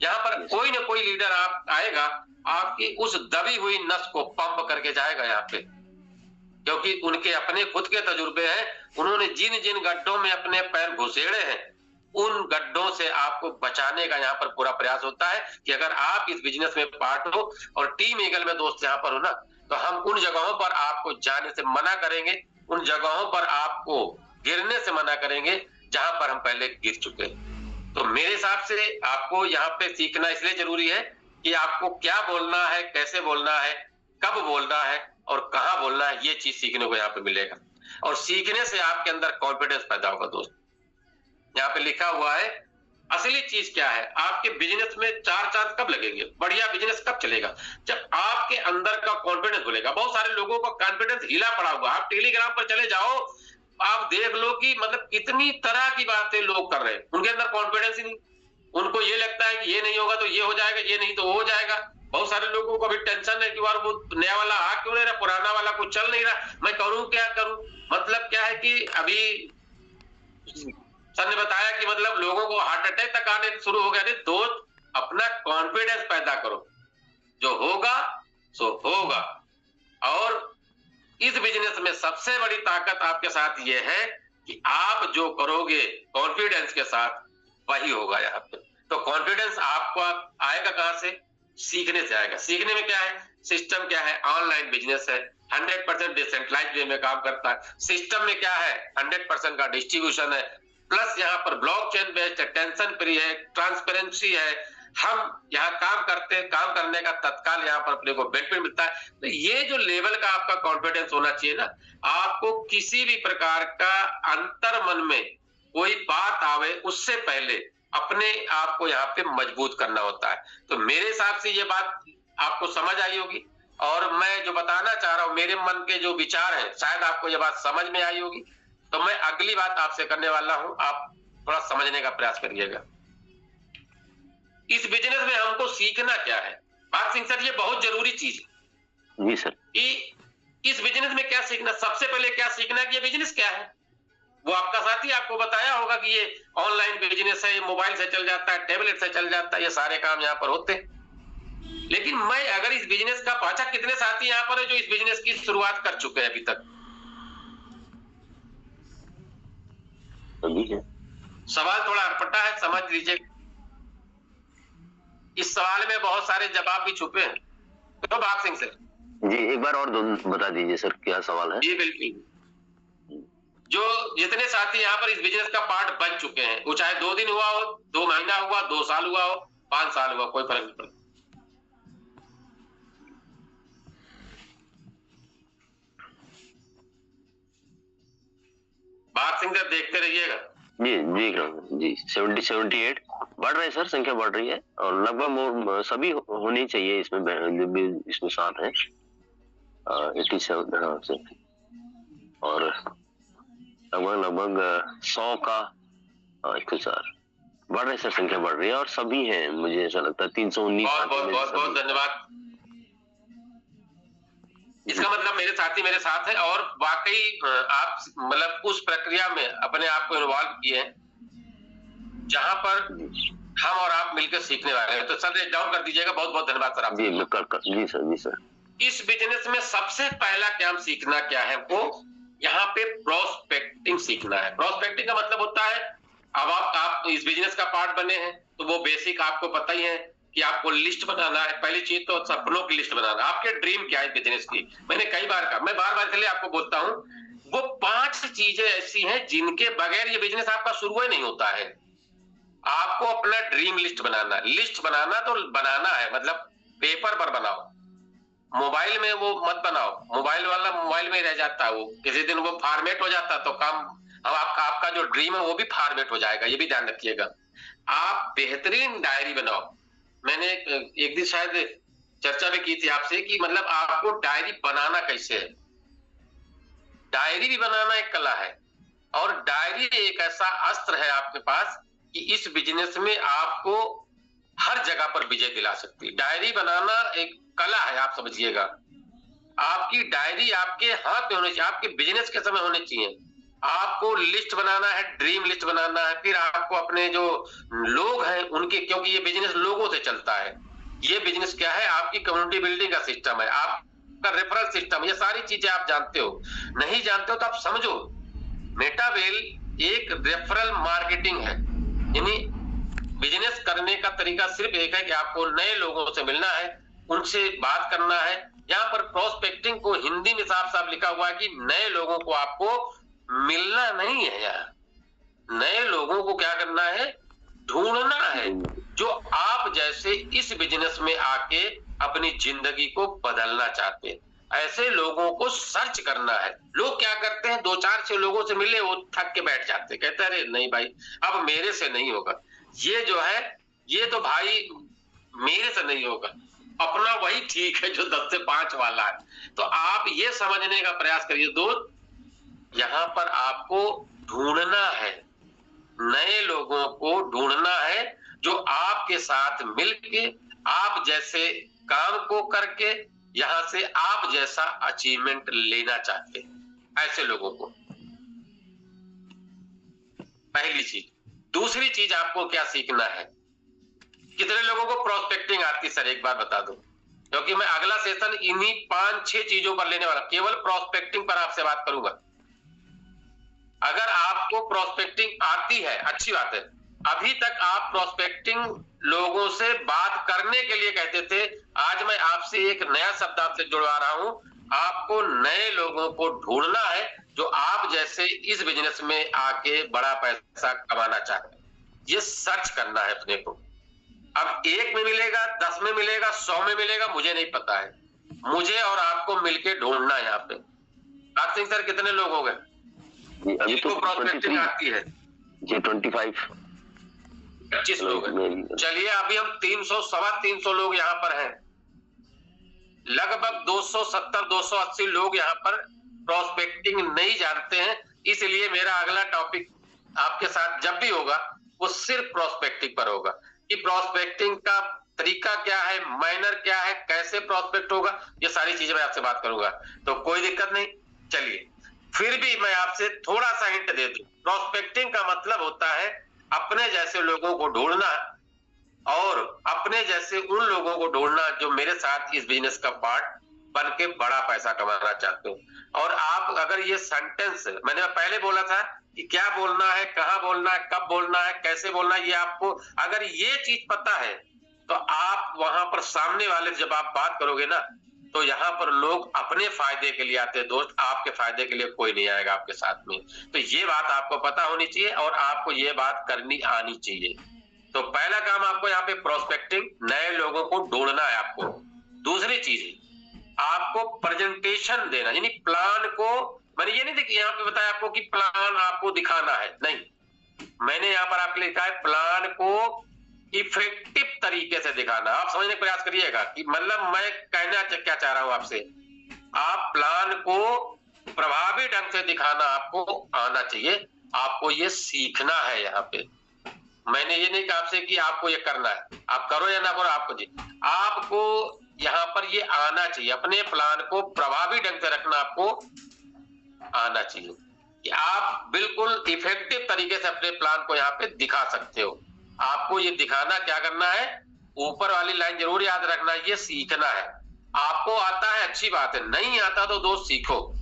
[SPEAKER 2] यहाँ पर कोई ना कोई लीडर आप आएगा, आपकी उस दबी हुई नस को पंप करके जाएगा यहाँ पे, क्योंकि उनके अपने खुद के तजुर्बे हैं। उन्होंने जिन जिन गड्ढों में अपने पैर घुसेड़े हैं उन गड्ढों से आपको बचाने का यहाँ पर पूरा प्रयास होता है कि अगर आप इस बिजनेस में पार्ट हो और टीम ईगल में दोस्त यहाँ पर हो ना, तो हम उन जगहों पर आपको जाने से मना करेंगे, उन जगहों पर आपको गिरने से मना करेंगे जहां पर हम पहले गिर चुके हैं। तो मेरे हिसाब से आपको यहाँ पे सीखना इसलिए जरूरी है कि आपको क्या बोलना है, कैसे बोलना है, कब बोलना है और कहां बोलना है, ये चीज सीखने को यहाँ पे मिलेगा। और सीखने से आपके अंदर कॉन्फिडेंस पैदा होगा दोस्त। यहाँ पे लिखा हुआ है असली चीज क्या है, आपके बिजनेस में 4 चांद कब लगेंगे, बढ़िया बिजनेस कब चलेगा, जब आपके अंदर का कॉन्फिडेंस बोलेगा। बहुत सारे लोगों का कॉन्फिडेंस हिला पड़ा हुआ। आप टेलीग्राम पर चले जाओ, आप देख लो कि मतलब कितनी तरह की बातें लोग कर रहे हैं, उनके अंदर कॉन्फिडेंस ही नहीं। उनको ये लगता है कि ये नहीं होगा तो ये हो जाएगा, ये नहीं तो वो हो जाएगा। बहुत सारे लोगों को अभी टेंशन है कि यार वो नया वाला आ क्यों नहीं रहा, पुराना वाला कुछ चल नहीं रहा, मैं करूं क्या करूं। मतलब क्या है कि अभी सर ने बताया कि मतलब लोगों को हार्ट अटैक तक आने शुरू हो गया। नहीं दोस्त, अपना कॉन्फिडेंस पैदा करो, जो होगा सो होगा। और इस बिजनेस में सबसे बड़ी ताकत आपके साथ ये है कि आप जो करोगे कॉन्फिडेंस के साथ वही होगा यहाँ पे। तो कॉन्फिडेंस आपको आएगा कहां से, सीखने से आएगा। सीखने में क्या है, सिस्टम क्या है, ऑनलाइन बिजनेस है, 100% डिसेंट्रलाइज्ड वे में काम करता है। सिस्टम में क्या है, 100% का डिस्ट्रीब्यूशन है, प्लस यहाँ पर ब्लॉकचेन बेस्ड है, टेंशन फ्री है, ट्रांसपेरेंसी है। हम यहाँ काम करते हैं, काम करने का तत्काल यहाँ पर अपने को बेनिफिट मिलता है। तो ये जो लेवल का आपका कॉन्फिडेंस होना चाहिए ना, आपको किसी भी प्रकार का अंतर मन में कोई बात आवे उससे पहले अपने आप को यहाँ पे मजबूत करना होता है। तो मेरे हिसाब से ये बात आपको समझ आई होगी। और मैं जो बताना चाह रहा हूँ, मेरे मन के जो विचार हैं, शायद आपको ये बात समझ में आई होगी। तो मैं अगली बात आपसे करने वाला हूं, आप थोड़ा समझने का प्रयास करिएगा। इस बिजनेस में हमको सीखना क्या है। बात सिंह सर, ये बहुत जरूरी चीज है।
[SPEAKER 1] जी सर।
[SPEAKER 2] कि इस बिजनेस में क्या सीखना, सबसे पहले क्या सीखना कि ये बिजनेस क्या है। वो आपका साथी आपको बताया होगा कि ये ऑनलाइन बिजनेस है, ये मोबाइल से चल जाता है, टेबलेट से चल जाता है, ये सारे काम यहाँ पर होते हैं। लेकिन मैं अगर इस बिजनेस का पाछा, कितने साथी यहाँ पर है जो इस बिजनेस की शुरुआत कर चुके हैं अभी तक, सवाल थोड़ा अटपटा है, समझ लीजिए। इस सवाल में बहुत सारे जवाब भी छुपे हैं। तो भाग सिंह सर
[SPEAKER 1] जी, एक बार और बता दीजिए सर, क्या सवाल है।
[SPEAKER 2] जी बिल्कुल। जो जितने साथी यहाँ पर इस बिजनेस का पार्ट बन चुके हैं, वो चाहे 2 दिन हुआ हो, 2 महीना हुआ, 2 साल हुआ हो, 5 साल हुआ, कोई फर्क नहीं पड़ता। भाग सिंह सर देखते रहिएगा।
[SPEAKER 1] जी जी जी, 78 बढ़ रहे सर, संख्या बढ़ रही है और लगभग सभी होनी चाहिए इसमें, इसमें साथ है 87 से, और लगभग 100 का इंतजार बढ़ रहे सर, संख्या बढ़ रही है और सभी हैं, मुझे ऐसा लगता है 319।
[SPEAKER 2] बहुत धन्यवाद। इसका मतलब मेरे साथी मेरे साथ है और वाकई आप मतलब उस प्रक्रिया में अपने आप को इन्वॉल्व किए हैं जहां पर हम और आप मिलकर सीखने वाले हैं। तो सर डाउन कर दीजिएगा। बहुत बहुत धन्यवाद सर आप।
[SPEAKER 1] जी सर, जी सर।
[SPEAKER 2] इस बिजनेस में सबसे पहला क्या सीखना क्या है, वो यहाँ पे प्रोस्पेक्टिंग सीखना है। प्रोस्पेक्टिंग का मतलब होता है, अब आप इस बिजनेस का पार्ट बने हैं तो वो बेसिक आपको पता ही है कि आपको लिस्ट बनाना है। पहली चीज तो सपनों की लिस्ट बनाना, आपके ड्रीम क्या है बिजनेस की। मैंने कई बार कहा, मैं बार बार इसलिए आपको बोलता हूँ, वो 5 चीजें ऐसी हैं जिनके बगैर ये बिजनेस आपका शुरू ही नहीं होता है। आपको अपना ड्रीम लिस्ट बनाना तो बनाना है, मतलब पेपर पर बनाओ, मोबाइल में वो मत बनाओ। मोबाइल वाला मोबाइल में रह जाता है, वो किसी दिन वो फॉर्मेट हो जाता तो काम, अब आपका जो ड्रीम है वो भी फॉर्मेट हो जाएगा, ये भी ध्यान रखिएगा। आप बेहतरीन डायरी बनाओ। मैंने एक दिन शायद चर्चा भी की थी आपसे कि मतलब आपको डायरी बनाना कैसे है। डायरी भी बनाना एक कला है, और डायरी एक ऐसा अस्त्र है आपके पास कि इस बिजनेस में आपको हर जगह पर विजय दिला सकती है। डायरी बनाना एक कला है, आप समझिएगा। आपकी डायरी आपके हाथ में होनी चाहिए, आपके बिजनेस के समय होनी चाहिए। आपको लिस्ट बनाना है, ड्रीम लिस्ट बनाना है, फिर आपको अपने जो लोग हैं उनके, क्योंकि ये बिजनेस लोगों से चलता है। ये बिजनेस क्या है, आपकी कम्युनिटी बिल्डिंग का सिस्टम है, आपका रेफरल सिस्टम, ये सारी चीजें आप जानते हो। नहीं जानते हो तो आप समझो, मेटावेल एक रेफरल मार्केटिंग है। यानी बिजनेस करने का तरीका सिर्फ एक है कि आपको नए लोगों से मिलना है, उनसे बात करना है। यहाँ पर प्रोस्पेक्टिंग को हिंदी में साफ साफ लिखा हुआ है कि नए लोगों को आपको मिलना नहीं है। यहाँ नए लोगों को क्या करना है, ढूंढना है, जो आप जैसे इस बिजनेस में आके अपनी जिंदगी को बदलना चाहते हैं। ऐसे लोगों को सर्च करना है। लोग क्या करते हैं, 2-4 लोगों से मिले, वो थक के बैठ जाते, कहते हैं अरे नहीं भाई अब मेरे से नहीं होगा, ये जो है ये तो भाई मेरे से नहीं होगा, अपना वही ठीक है जो 10 से 5 वाला है। तो आप ये समझने का प्रयास करिए दोस्त, यहाँ पर आपको ढूंढना है, नए लोगों को ढूंढना है जो आपके साथ मिलके आप जैसे काम को करके यहां से आप जैसा अचीवमेंट लेना चाहते हैं, ऐसे लोगों को। पहली चीज। दूसरी चीज आपको क्या सीखना है, कितने लोगों को प्रोस्पेक्टिंग आती है सर, एक बार बता दो, क्योंकि मैं अगला सेशन इन्हीं 5-6 चीजों पर लेने वाला, केवल प्रोस्पेक्टिंग पर आपसे बात करूंगा। अगर आपको प्रोस्पेक्टिंग आती है अच्छी बात है, अभी तक आप प्रोस्पेक्टिंग लोगों से बात करने के लिए कहते थे, आज मैं आपसे एक नया शब्द आपसे जुड़वा रहा हूं, आपको नए लोगों को ढूंढना है जो आप जैसे इस बिजनेस में आके बड़ा पैसा कमाना चाहते हैं। ये सर्च करना है अपने को। अब 1 में मिलेगा, 10 में मिलेगा, 100 में मिलेगा, मुझे नहीं पता है, मुझे और आपको मिलके ढूंढना है यहाँ पे। राज सिंह सर कितने लोग हो गए
[SPEAKER 1] अभी तो
[SPEAKER 2] प्रोस्पेक्टिंग आती है?
[SPEAKER 1] जी 25
[SPEAKER 2] लोग हैं। चलिए अभी हम 300-350 लोग यहाँ पर हैं, लगभग 270-280 लोग यहाँ पर प्रोस्पेक्टिंग नहीं जानते हैं। इसलिए मेरा अगला टॉपिक आपके साथ जब भी होगा वो सिर्फ प्रोस्पेक्टिंग पर होगा, कि प्रोस्पेक्टिंग का तरीका क्या है, मैनर क्या है, कैसे प्रोस्पेक्ट होगा, ये सारी चीजें मैं आपसे बात करूंगा, तो कोई दिक्कत नहीं। चलिए फिर भी मैं आपसे थोड़ा सा हिंट दे दूं, प्रोस्पेक्टिंग का मतलब होता है अपने जैसे लोगों को ढूंढना, और अपने जैसे उन लोगों को ढूंढना जो मेरे साथ इस बिजनेस का पार्ट बन के बड़ा पैसा कमाना चाहते हो। और आप अगर ये सेंटेंस, मैंने पहले बोला था कि क्या बोलना है, कहाँ बोलना है, कब बोलना है, कैसे बोलना है, ये आपको अगर ये चीज पता है तो आप वहां पर सामने वाले जब आप बात करोगे ना, तो यहाँ पर लोग अपने फायदे के लिए आते हैं दोस्त, आपके फायदे के लिए कोई नहीं आएगा आपके साथ में। तो ये बात आपको पता होनी चाहिए और आपको ये बात करनी आनी चाहिए। तो पहला काम आपको यहाँ पे प्रोस्पेक्टिंग, नए लोगों को ढूंढना है आपको। दूसरी चीज आपको प्रेजेंटेशन देना, यानी प्लान को, मैंने ये नहीं देखी यहाँ पे बताया आपको कि प्लान आपको दिखाना है, नहीं, मैंने यहाँ पर आपके लिए लिखा है प्लान को इफेक्टिव तरीके से दिखाना। आप समझने का प्रयास करिएगा कि मतलब मैं कहना क्या चाह रहा हूं आपसे, आप प्लान को प्रभावी ढंग से दिखाना आपको आना चाहिए, आपको ये सीखना है। यहाँ पे मैंने ये नहीं कहा आपसे कि आपको ये करना है, आप करो या ना करो, आपको जी आपको यहाँ पर ये आना चाहिए, अपने प्लान को प्रभावी ढंग से रखना आपको आना चाहिए, कि आप बिल्कुल इफेक्टिव तरीके से अपने प्लान को यहाँ पे दिखा सकते हो। आपको ये दिखाना क्या करना है, ऊपर वाली लाइन जरूर याद रखना, ये सीखना है। आपको आता है अच्छी बात है, नहीं आता तो दोस्त सीखो।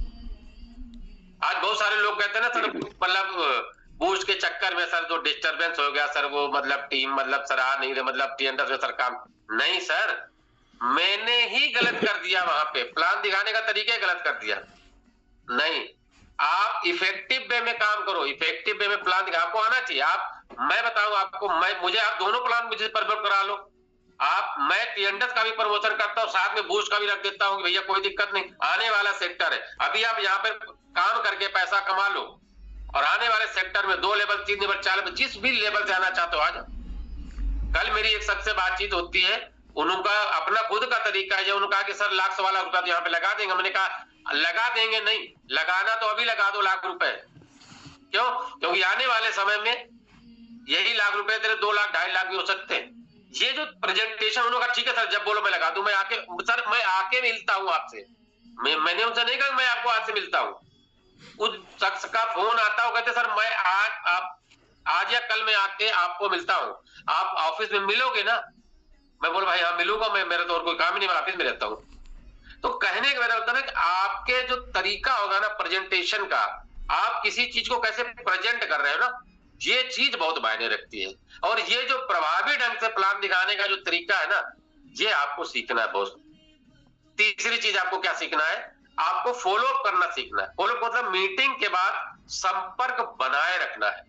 [SPEAKER 2] आज बहुत सारे लोग कहते हैं ना सर, मतलब बूस्ट के चक्कर में सर जो डिस्टरबेंस हो गया सर, वो मतलब टीम मतलब सर आ नहीं रहे, मतलब टीएनडस में सर काम नहीं, सर मैंने ही गलत कर दिया, वहां पे प्लान दिखाने का तरीका ही गलत कर दिया। नहीं, आप इफेक्टिव वे में काम करो, इफेक्टिव वे में प्लान आपको आना चाहिए। मैं बताऊं आपको, मुझे आप दोनों प्लान मुझे प्रमोट करा लो। मैं टीएनडस का भी प्रमोशन करता हूँ, साथ में बूस्ट का भी रख देता हूँ, भैया कोई दिक्कत नहीं, आने वाला सेक्टर है। अभी आप यहाँ पर काम करके पैसा कमा लो और आने वाले सेक्टर में 2 लेवल 3 लेवल 4 लेवल जिस भी लेवल से आना चाहते हो आ जाओ। कल मेरी एक शख्स से बातचीत होती है, उनका अपना खुद का तरीका है। उन्होंने कहा कि सर लाख सवा लाख रुपया तो यहाँ पे लगा देंगे। मैंने कहा लगा देंगे नहीं, लगाना तो अभी लगा दो लाख रुपए। क्यों? क्योंकि आने वाले समय में यही लाख रुपए तेरे 2 लाख 2.5 लाख भी हो सकते हैं। ये जो प्रेजेंटेशन उन्होंने कहा ठीक है सर, जब बोलो मैं लगा दूं। मैं आके मिलता हूं आपसे। मैंने उनसे नहीं कहा मैं आपको आज से मिलता हूं। उस शख्स का फोन आता हो, कहते सर मैं आज या कल में आके आपको मिलता हूं, आप ऑफिस में मिलोगे ना? मैं बोला भाई हाँ मिलूंगा, मेरा तो और कोई काम ही नहीं, मैं ऑफिस में रहता हूँ। तो कहने का मेरा मतलब है कि आपके जो तरीका होगा ना प्रेजेंटेशन का, आप किसी चीज को कैसे प्रेजेंट कर रहे हो ना, ये चीज बहुत मायने रखती है। और ये जो प्रभावी ढंग से प्लान दिखाने का जो तरीका है ना, ये आपको सीखना है दोस्त। तीसरी चीज आपको क्या सीखना है? आपको फॉलो अप करना सीखना है। फॉलो मतलब मीटिंग के बाद संपर्क बनाए रखना है।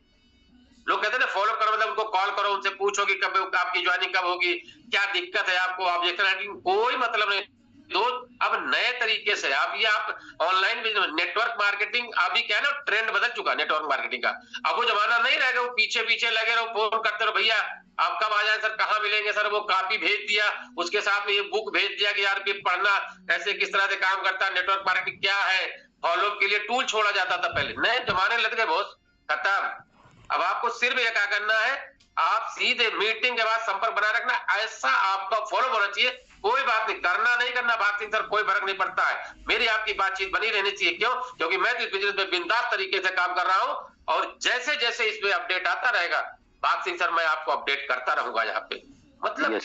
[SPEAKER 2] लोग कहते हैं ना फॉलो करो मतलब उनको कॉल करो, उनसे पूछो कि कब आपकी ज्वाइनिंग कब होगी, क्या दिक्कत है आपको, ऑब्जेक्शन हैंडलिंग कोई मतलब नहीं। दोस्त अब नए तरीके से आप ऑनलाइन बिजनेस, नेटवर्क मार्केटिंग अभी क्या है ना, ट्रेंड बदल चुका है नेटवर्क मार्केटिंग का। अब वो जमाना नहीं रहेगा, वो पीछे पीछे लगे रहो, फोन करते रहो, भैया आप कब आ जाए सर, कहाँ मिलेंगे सर, वो कॉपी भेज दिया, उसके साथ में ये बुक भेज दिया कि यार पढ़ना ऐसे किस तरह से काम करता है, नेटवर्क मार्केटिंग क्या है, फॉलो के लिए टूल छोड़ा जाता था पहले। नए जमाने लग गए बॉस, खत्म। अब आपको सिर्फ ये क्या करना है, आप सीधे मीटिंग के बाद संपर्क बनाए रखना, ऐसा आपका फॉलो होना चाहिए। कोई बात नहीं, करना नहीं करना बात नहीं सर, कोई फर्क नहीं पड़ता है, मेरी आपकी बातचीत बनी रहनी चाहिए। क्यों? क्योंकि मैं तो इस बिजनेस में बिंदास तरीके से काम कर रहा हूं और जैसे जैसे इसमें अपडेट आता रहेगा बात सिंह सर मैं आपको अपडेट करता रहूंगा यहाँ पे। मतलब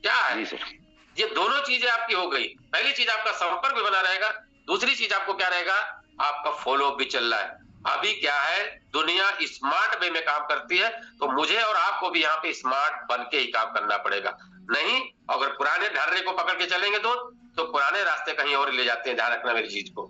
[SPEAKER 2] क्या है, ये दोनों चीजें आपकी हो गई। पहली चीज आपका संपर्क भी बना रहेगा, दूसरी चीज आपको क्या रहेगा, आपका फॉलो भी चल रहा है। अभी क्या है, दुनिया स्मार्ट वे में काम करती है, तो मुझे और आपको भी यहाँ पे स्मार्ट बन के ही काम करना पड़ेगा। नहीं अगर पुराने ढर्रे को पकड़ के चलेंगे तो पुराने रास्ते कहीं और ले जाते हैं, ध्यान रखना मेरी चीज को।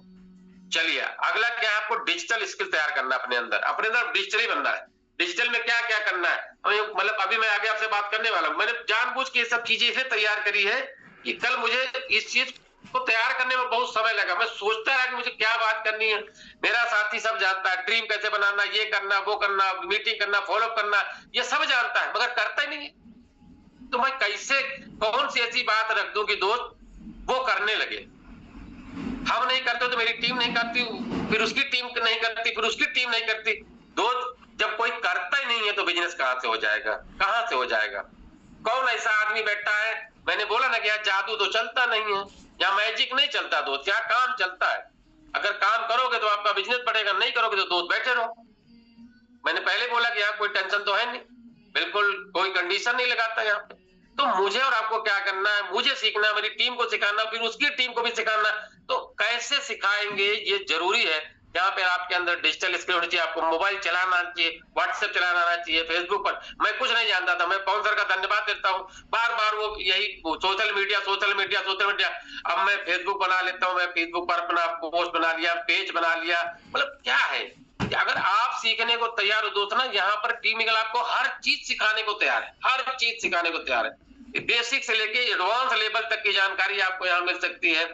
[SPEAKER 2] चलिए अगला क्या है, आपको डिजिटल स्किल तैयार करना अपने अंदर डिजिटली बनना है। डिजिटल में क्या क्या करना है, मतलब अभी मैं आगे आपसे बात करने वाला हूँ। मैंने जानबूझ के ये सब चीजें इसलिए तैयार करी है कि कल मुझे इस चीज को तैयार करने में बहुत समय लगा। मैं सोचता रहा कि मुझे क्या बात करनी है, मेरा साथी सब जानता है, ड्रीम कैसे बनाना, ये करना वो करना, मीटिंग करना, फॉलो करना, ये सब जानता है मगर करता ही नहीं है। तो मैं कैसे कौन सी ऐसी बात रख दूं कि दोस्त वो करने लगे। हम नहीं करते तो मेरी टीम नहीं करती, फिर उसकी टीम नहीं करती, फिर उसकी टीम नहीं करती। दोस्त जब कोई करता ही नहीं है तो बिजनेस कहां से हो जाएगा, कहां से हो जाएगा? कौन ऐसा आदमी बैठा है, मैंने बोला ना कि यार जादू तो चलता नहीं है, या मैजिक नहीं चलता दोस्त, या काम चलता है। अगर काम करोगे तो आपका बिजनेस बढ़ेगा, नहीं करोगे तो दोस्त बैठे रहो। मैंने पहले बोला कि यहाँ कोई टेंशन तो है नहीं, बिल्कुल कोई कंडीशन नहीं लगाता यहाँ पे। तो मुझे और आपको क्या करना है, मुझे सीखना, मेरी टीम को सिखाना, फिर उसकी टीम को भी सिखाना। तो कैसे सिखाएंगे ये जरूरी है। यहाँ पे आपके अंदर डिजिटल स्किल होनी चाहिए, आपको मोबाइल चलाना आना चाहिए, व्हाट्सएप चलाना आना चाहिए, फेसबुक पर मैं कुछ नहीं जानता था, मैं पवन सर का धन्यवाद देता हूँ। बार बार वो यही सोशल मीडिया, अब मैं फेसबुक बना लेता हूँ, मैं फेसबुक पर अपना पोस्ट बना लिया, पेज बना लिया। मतलब क्या है, अगर आप सीखने को तैयार हो दोस्त ना, यहाँ पर टीम ईगल आपको हर चीज सिखाने को तैयार है, हर चीज सिखाने को तैयार है। बेसिक से लेके एडवांस लेवल तक की जानकारी आपको यहाँ मिल सकती है।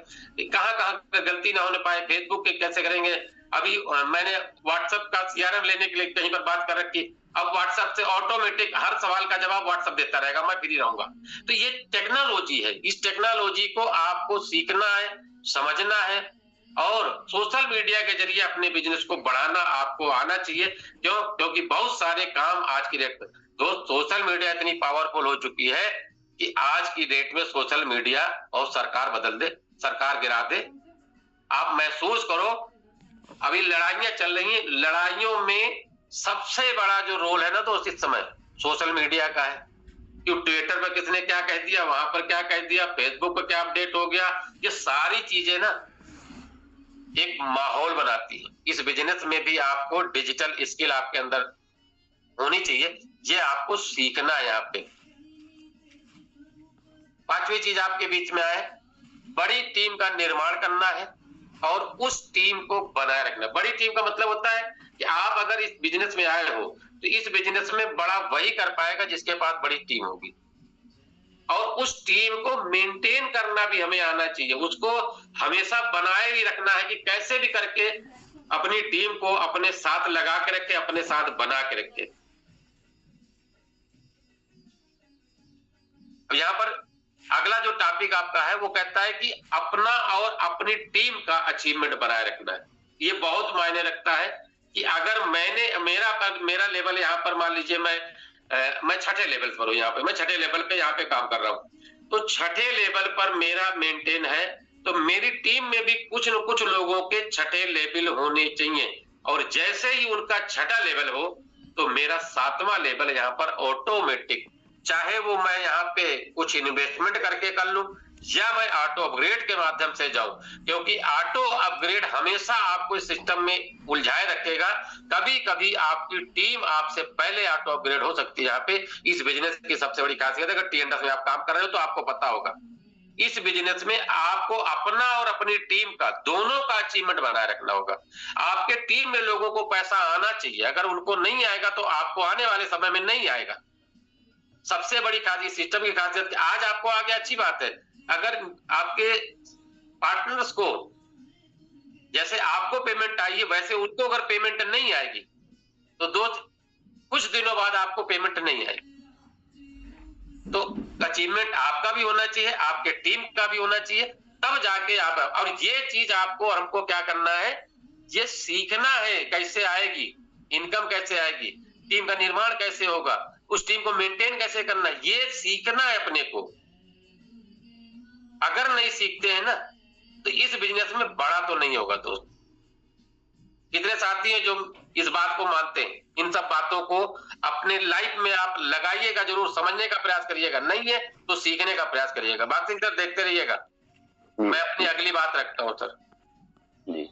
[SPEAKER 2] कहाँ कहाँ गलती ना होने पाए, फेसबुक के कैसे करेंगे। अभी मैंने व्हाट्सएप का सीआरएम लेने के लिए कहीं पर बात कर रखी, अब व्हाट्सएप से ऑटोमेटिक हर सवाल का जवाब व्हाट्सएप देता रहेगा, मैं फ्री रहूंगा। तो ये टेक्नोलॉजी है, इस टेक्नोलॉजी को आपको सीखना है, समझना है और सोशल मीडिया के जरिए अपने बिजनेस को बढ़ाना आपको आना चाहिए। क्यों? क्योंकि बहुत सारे काम आज की डेट में दोस्त सोशल मीडिया इतनी पावरफुल हो चुकी है कि आज की डेट में सोशल मीडिया और सरकार बदल दे, सरकार गिरा दे। आप महसूस करो अभी लड़ाइयां चल रही हैं, लड़ाइयों में सबसे बड़ा जो रोल है ना दोस्त इस समय सोशल मीडिया का है। क्यों ट्विटर पर किसने क्या कह दिया, वहां पर क्या कह दिया, फेसबुक पर क्या अपडेट हो गया, ये सारी चीजें ना एक माहौल बनाती है। इस बिजनेस में भी आपको डिजिटल स्किल आपके अंदर होनी चाहिए, ये आपको सीखना है। यहाँ पे पांचवी चीज आपके बीच में आए, बड़ी टीम का निर्माण करना है और उस टीम को बनाए रखना। बड़ी टीम का मतलब होता है कि आप अगर इस बिजनेस में आए हो तो इस बिजनेस में बड़ा वही कर पाएगा जिसके पास बड़ी टीम होगी, और उस टीम को मेंटेन करना भी हमें आना चाहिए, उसको हमेशा बनाए भी रखना है कि कैसे भी करके अपनी टीम को अपने साथ लगा के रखे, अपने साथ बना के रखे। यहाँ पर अगला जो टॉपिक आपका है वो कहता है कि अपना और अपनी टीम का अचीवमेंट बनाए रखना है। ये बहुत मायने रखता है कि अगर मेरा लेवल यहाँ पर मान लीजिए मैं छठे लेवल पर हूँ, यहाँ पे मैं छठे लेवल पे यहाँ पे काम कर रहा हूँ, तो छठे लेवल पर मेरा मेंटेन है, तो मेरी टीम में भी कुछ न कुछ लोगों के छठे लेवल होने चाहिए, और जैसे ही उनका छठा लेवल हो तो मेरा सातवां लेवल यहाँ पर ऑटोमेटिक, चाहे वो मैं यहाँ पे कुछ इन्वेस्टमेंट करके कर लूं या मैं ऑटो अपग्रेड के माध्यम से जाऊं, क्योंकि ऑटो अपग्रेड हमेशा आपको इस सिस्टम में उलझाए रखेगा। कभी कभी आपकी टीम आपसे पहले ऑटो अपग्रेड हो सकती है। यहाँ पे इस बिजनेस की सबसे बड़ी खासियत है, अगर टी&एस में आप काम कर रहे हो तो आपको पता होगा, इस बिजनेस में आपको अपना और अपनी टीम का दोनों का अचीवमेंट बनाए रखना होगा। आपके टीम में लोगों को पैसा आना चाहिए, अगर उनको नहीं आएगा तो आपको आने वाले समय में नहीं आएगा। सबसे बड़ी खासियत सिस्टम की खासियत, आज आपको आ गया अच्छी बात है, अगर आपके पार्टनर्स को जैसे आपको पेमेंट आई है वैसे उनको अगर पेमेंट नहीं आएगी तो कुछ दिनों बाद आपको पेमेंट नहीं आएगी। तो अचीवमेंट आपका भी होना चाहिए, आपके टीम का भी होना चाहिए, तब जाके आप, और ये चीज आपको और हमको क्या करना है, ये सीखना है कैसे आएगी इनकम, कैसे आएगी, टीम का निर्माण कैसे होगा, उस टीम को मेंटेन कैसे करना, ये सीखना है अपने को। अगर नहीं सीखते हैं ना तो इस बिजनेस में बड़ा तो नहीं होगा दोस्त। कितने साथी हैं जो इस बात को मानते हैं, इन सब बातों को अपने लाइफ में आप लगाइएगा, जरूर समझने का प्रयास करिएगा, नहीं है तो सीखने का प्रयास करिएगा। बात सिंह सर देखते रहिएगा, मैं अपनी अगली बात रखता हूँ सर।
[SPEAKER 1] जी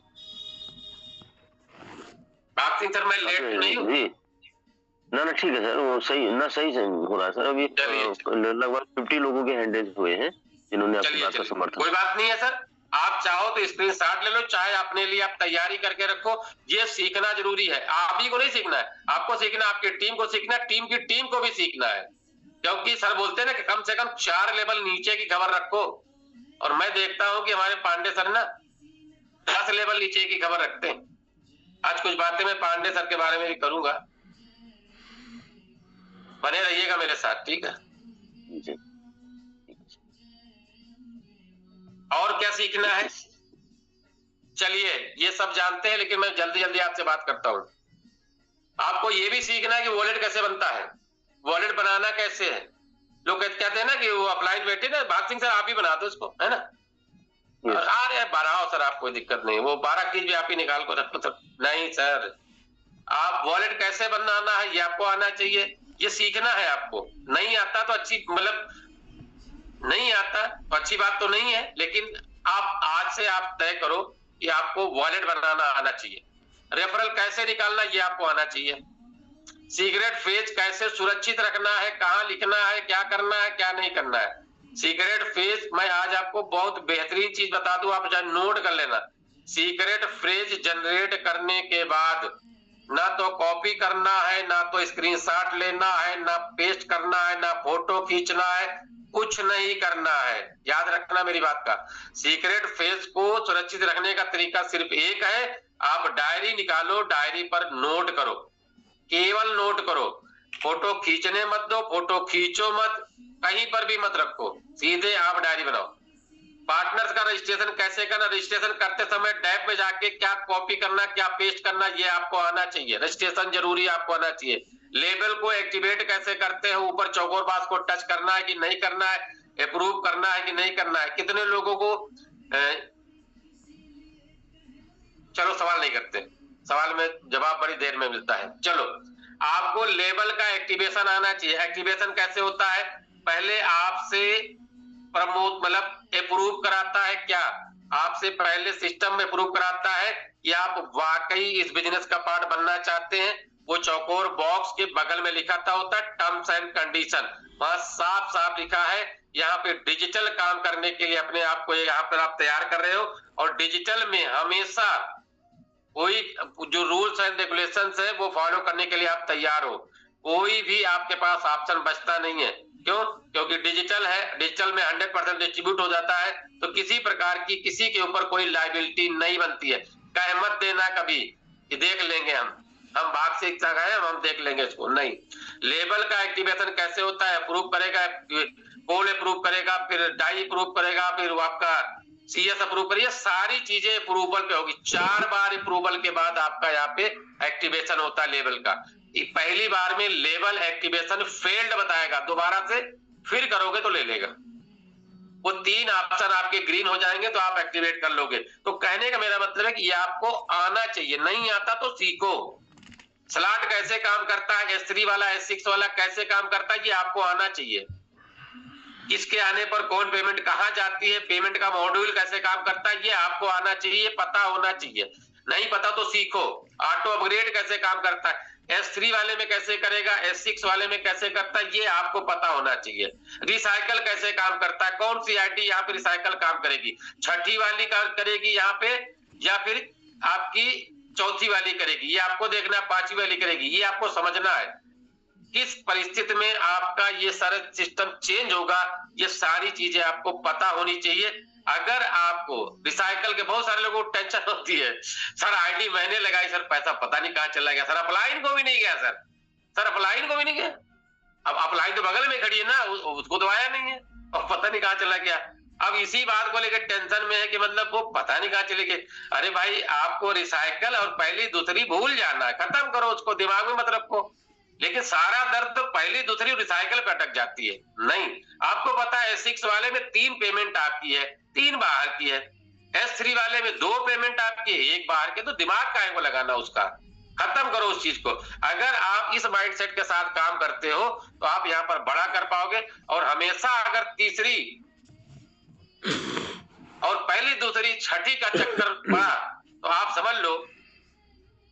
[SPEAKER 2] बात सिंह सर, मैं लेट नहीं हूँ?
[SPEAKER 1] ना ठीक है सर, वो सही से हो रहा है सर। अभी लगभग 50 लोगों के हैंडल हुए हैं जिन्होंने आपकी बात का समर्थन।
[SPEAKER 2] कोई बात नहीं है सर, आप चाहो तो स्क्रीनशॉट ले लो, चाहे अपने लिए आप तैयारी करके रखो। ये सीखना जरूरी है, आप ही को नहीं सीखना है, आपको सीखना, आपकी टीम को सीखना, टीम की टीम को भी सीखना है। क्योंकि सर बोलते हैं ना कि कम से कम 4 लेवल नीचे की खबर रखो, और मैं देखता हूं कि हमारे पांडे सर ना 10 लेवल नीचे की खबर रखते हैं। आज कुछ बातें मैं पांडे सर के बारे में भी करूंगा, बने रहिएगा मेरे साथ, ठीक है? और क्या सीखना है? चलिए, ये सब जानते हैं, लेकिन मैं जल्दी जल्दी आपसे बात करता हूं। आपको ये भी सीखना है कि वॉलेट कैसे बनता है, वॉलेट बनाना कैसे है। लोग कहते हैं ना कि वो अपलाइन बैठे ना, भाग सिंह सर आप ही बना दो इसको, है ना? अरे बनाओ सर, आप कोई दिक्कत नहीं, वो 12 कीज भी आप ही निकाल को रखो सर। नहीं सर, आप वॉलेट कैसे बनाना है ये आपको आना चाहिए, ये सीखना है आपको। नहीं आता तो अच्छी, मतलब नहीं आता तो अच्छी बात तो नहीं है, लेकिन आप आज से आप तय करो कि आपको वॉलेट बनाना आना चाहिए। रेफरल कैसे निकालना ये आपको आना चाहिए। सीक्रेट फेज कैसे सुरक्षित रखना है, कहाँ लिखना है, क्या करना है, क्या नहीं करना है। सीक्रेट फेज मैं आज आपको बहुत बेहतरीन चीज बता दूं, आप चाहे नोट कर लेना। सीक्रेट फ्रेज जनरेट करने के बाद ना तो कॉपी करना है, ना तो स्क्रीनशॉट लेना है, ना पेस्ट करना है, ना फोटो खींचना है, कुछ नहीं करना है। याद रखना मेरी बात का। सीक्रेट फेज को सुरक्षित रखने का तरीका सिर्फ एक है, आप डायरी निकालो, डायरी पर नोट करो, केवल नोट करो। फोटो खींचने मत दो, फोटो खींचो मत, कहीं पर भी मत रखो, सीधे आप डायरी बनाओ। पार्टनर्स का रजिस्ट्रेशन कैसे करना, रजिस्ट्रेशन करते समय टैब में जाके क्या कॉपी करना, क्या पेस्ट करना, ये आपको आना चाहिए। रजिस्ट्रेशन जरूरी आपको आना चाहिए। लेबल को एक्टिवेट कैसे करते हैं, ऊपर चौकोर बास को टच करना है कि नहीं करना है, अप्रूव करना है कि नहीं करना है। कितने लोगों को चलो सवाल नहीं करते, सवाल में जवाब बड़ी देर में मिलता है। चलो, आपको लेबल का एक्टिवेशन आना चाहिए। एक्टिवेशन कैसे होता है, पहले आपसे प्रमोट मतलब अप्रूव कराता है, क्या आपसे पहले सिस्टम में अप्रूव कराता है कि आप वाकई इस बिजनेस का पार्ट बनना चाहते हैं। वो चौकोर बॉक्स के बगल में लिखा था होता है टर्म्स एंड कंडीशन, वहां साफ साफ लिखा है यहाँ पे डिजिटल काम करने के लिए अपने आप को यहाँ पर आप तैयार कर रहे हो, और डिजिटल में हमेशा कोई जो रूल्स एंड रेगुलेशंस है वो फॉलो करने के लिए आप तैयार हो। कोई भी आपके पास ऑप्शन बचता नहीं है। क्यों? क्योंकि डिजिटल है, डिजिटल में 100% डिस्ट्रीब्यूट हो जाता है, तो किसी प्रकार की किसी के ऊपर कोई लायबिलिटी नहीं बनती है। कहे मत देना कभी कि देख लेंगे हम भाग से इच्छा गए हम देख लेंगे इसको, नहीं। लेबल का एक्टिवेशन कैसे होता है? अप्रूव करेगा, कोल अप्रूव करेगा, फिर डाई अप्रूव करेगा, फिर आपका सीएस अप्रूव करिए, सारी चीजें अप्रूवल पे होगी। 4 बार अप्रूवल के बाद आपका यहाँ पे एक्टिवेशन होता है लेबल का। पहली बार में लेबल एक्टिवेशन फेल्ड बताएगा, दोबारा से फिर करोगे तो ले लेगा। वो 3 ऑप्शन आपके ग्रीन हो जाएंगे तो आप एक्टिवेट कर लोगे। तो कहने का मेरा मतलब है कि ये आपको आना चाहिए, नहीं आता तो सीखो। स्लॉट कैसे काम करता है, S3 वाला S6 वाला कैसे काम करता है, ये आपको आना चाहिए। किसके आने पर कौन पेमेंट कहाँ जाती है, पेमेंट का मॉड्यूल कैसे काम करता है, ये आपको आना चाहिए, पता होना चाहिए। नहीं पता तो सीखो। ऑटो अपग्रेड कैसे काम करता है, S3 वाले में कैसे करेगा, S6 वाले में कैसे करता है, ये आपको पता होना चाहिए। रिसाइकल कैसे काम करता है, कौन सी आईटी यहाँ पे रिसाइकल काम करेगी, 6ठी वाली करेगी यहाँ पे या फिर आपकी 4थी वाली करेगी, ये आपको देखना है, 5वीं वाली करेगी, ये आपको समझना है। किस परिस्थिति में आपका ये सारा सिस्टम चेंज होगा, ये सारी चीजें आपको पता होनी चाहिए। अगर आपको रिसाइकल के बहुत सारे लोगों को टेंशन होती है, सर आईडी मैंने लगाई, सर पैसा पता नहीं कहाँ चला गया, सर अपलाइन को भी नहीं गया, सर अपलाइन को भी नहीं गया। अब अपलाइन तो बगल में खड़ी है ना, उसको तो आया नहीं है और पता नहीं कहाँ चला गया। अब इसी बात को लेकर टेंशन में है कि मतलब वो पता नहीं कहाँ चले गए। अरे भाई, आपको रिसाइकल और पहली दूसरी भूल जाना है, खत्म करो उसको, दिमाग में मत रखो। लेकिन सारा दर्द तो पहली दूसरी रिसाइकल पे अटक जाती है। नहीं, आपको पता है S6 वाले में 3 पेमेंट आपकी है, 3 बाहर की है। S3 वाले में 2 पेमेंट आपकी है, 1 बाहर के, तो दिमाग काहे को लगाना उसका, खत्म करो उस चीज को। अगर आप इस माइंडसेट के साथ काम करते हो तो आप यहाँ पर बड़ा कर पाओगे। और हमेशा अगर तीसरी और पहली दूसरी 6ठी का चक्कर पड़ा तो आप समझ लो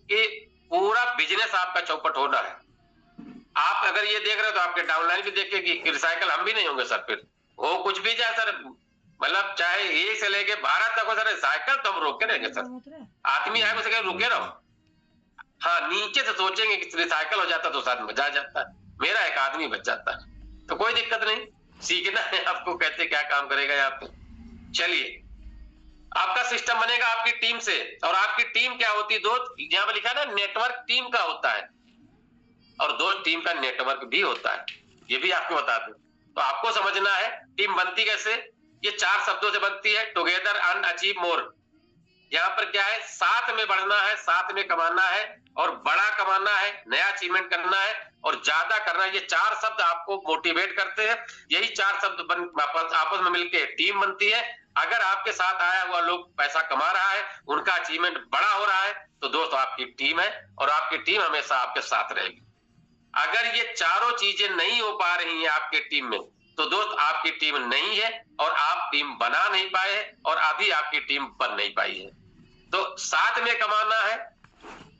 [SPEAKER 2] कि पूरा बिजनेस आपका चौपट होना है। आप अगर ये देख रहे हो तो आपके डाउनलाइन भी देखेगी कि रिसाइकल हम भी नहीं होंगे सर, फिर हो कुछ भी जाए सर, मतलब चाहे 1 से लेके 12 तक हो सर, रिसाइकल तो हम रोक के रहेंगे सर। आदमी आए उसे रुके रहो, हाँ नीचे से सोचेंगे कि रिसाइकल हो जाता तो साथ मजा आ जाता, मेरा एक आदमी बच जाता, तो कोई दिक्कत नहीं। सीखना है आपको कैसे क्या काम करेगा यहाँ पे। चलिए, आपका सिस्टम बनेगा आपकी टीम से, और आपकी टीम क्या होती है दोस्त, यहाँ पे लिखा ना नेटवर्क टीम का होता है, और दोस्त टीम का नेटवर्क भी होता है, ये भी आपको बता दूं। तो आपको समझना है टीम बनती कैसे। ये 4 शब्दों से बनती है, टुगेदर एंड अचीव मोर। यहाँ पर क्या है, साथ में बढ़ना है, साथ में कमाना है, और बड़ा कमाना है, नया अचीवमेंट करना है और ज्यादा करना है। ये 4 शब्द आपको मोटिवेट करते हैं। यही 4 शब्द आपस में मिलकर टीम बनती है। अगर आपके साथ आया हुआ लोग पैसा कमा रहा है, उनका अचीवमेंट बड़ा हो रहा है, तो दोस्त आपकी टीम है, और आपकी टीम हमेशा आपके साथ रहेगी। अगर ये चारों चीजें नहीं हो पा रही हैं आपके टीम में, तो दोस्त आपकी टीम नहीं है, और आप टीम बना नहीं पाए हैं, और अभी आपकी टीम बन नहीं पाई है। तो साथ में कमाना है।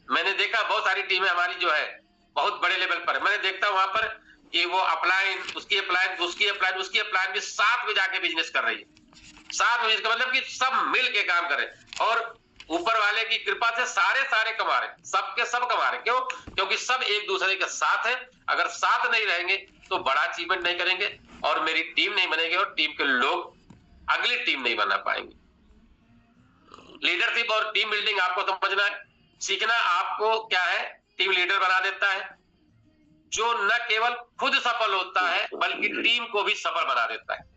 [SPEAKER 2] मैंने देखा बहुत सारी टीमें हमारी जो है बहुत बड़े लेवल पर, मैंने देखता हूं वहां पर कि वो अपलाइन, उसकी अपलाइन, उसकी अपलाइन, उसकी अपलाइन भी साथ में जाके बिजनेस कर रही है। साथ में इसका मतलब कि सब मिल के काम कर रहे हैं, और ऊपर वाले की कृपा से सारे कमा रहे, सबके सब कमा रहे। क्यों? क्योंकि सब एक दूसरे के साथ है। अगर साथ नहीं रहेंगे तो बड़ा अचीवमेंट नहीं करेंगे, और मेरी टीम नहीं बनेगी, और टीम के लोग अगली टीम नहीं बना पाएंगे। लीडरशिप और टीम बिल्डिंग आपको समझना है, सीखना। आपको क्या है, टीम लीडर बना देता है जो न केवल खुद सफल होता है बल्कि टीम को भी सफल बना देता है।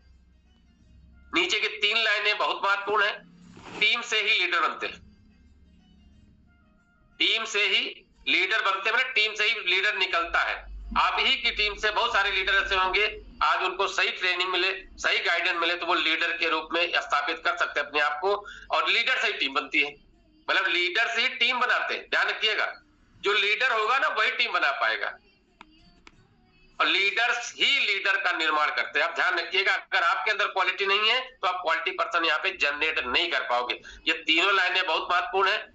[SPEAKER 2] नीचे की 3 लाइनें बहुत महत्वपूर्ण है। टीम से ही लीडर बनते हैं, टीम से ही लीडर बनते हैं, मतलब टीम से ही लीडर निकलता है। आप ही की टीम से बहुत सारे लीडर ऐसे होंगे, आज उनको सही ट्रेनिंग मिले, सही गाइडेंस मिले, तो वो लीडर के रूप में स्थापित कर सकते हैं अपने आप को, और लीडर से ही टीम बनती है। मतलब लीडर से ही टीम बनाते हैं, ध्यान रखिएगा। जो लीडर होगा ना वही टीम बना पाएगा, और लीडर्स ही लीडर का निर्माण करते हैं। आप ध्यान रखिएगा, अगर आपके अंदर क्वालिटी नहीं है तो आप क्वालिटी पर्सन यहाँ पे जनरेट नहीं कर पाओगे। ये तीनों लाइनें बहुत महत्वपूर्ण है।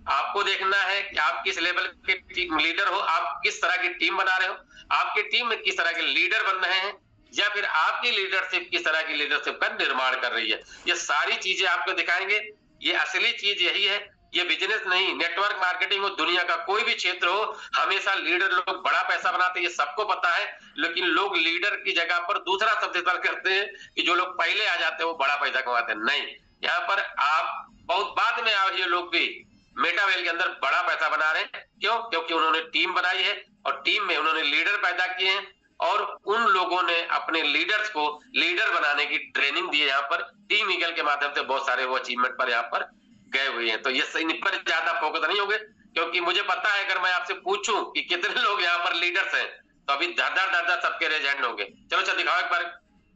[SPEAKER 2] आपको देखना है कि आप किस लेवल के टीम लीडर हो, आप किस तरह की टीम बना रहे हो, आपकी टीम में किस तरह के लीडर बन रहे हैं, या फिर आपकी लीडरशिप किस तरह की लीडरशिप का निर्माण कर रही है। ये सारी चीजें आपको दिखाएंगे। ये असली चीज यही है, ये बिजनेस नहीं, नेटवर्क मार्केटिंग हो, दुनिया का कोई भी क्षेत्र हो, हमेशा लीडर लोग बड़ा पैसा बनाते हैं, ये सबको पता है। लेकिन लोग लीडर की जगह पर दूसरा शब्द इस्तेमाल करते हैं कि जो लोग पहले आ जाते हैं वो बड़ा पैसा कमाते हैं। नहीं, यहाँ पर आप बहुत बाद में आओ, ये लोग भी मेटावेल के अंदर बड़ा पैसा बना रहे हैं। क्यों? क्योंकि उन्होंने टीम बनाई है और टीम में उन्होंने लीडर पैदा किए हैं और उन लोगों ने अपने लीडर्स को लीडर बनाने की ट्रेनिंग दी है। यहाँ पर टीम ईगल के माध्यम से बहुत सारे वो अचीवमेंट पर यहाँ पर गए हुए हैं। तो ये इन पर ज्यादा फोकस नहीं होंगे, क्योंकि मुझे पता है अगर मैं आपसे पूछूं कि कितने लोग यहाँ पर लीडर्स हैं तो अभी दर सबके रेज हैंड होंगे। चलो चल दिखाओ एक बार,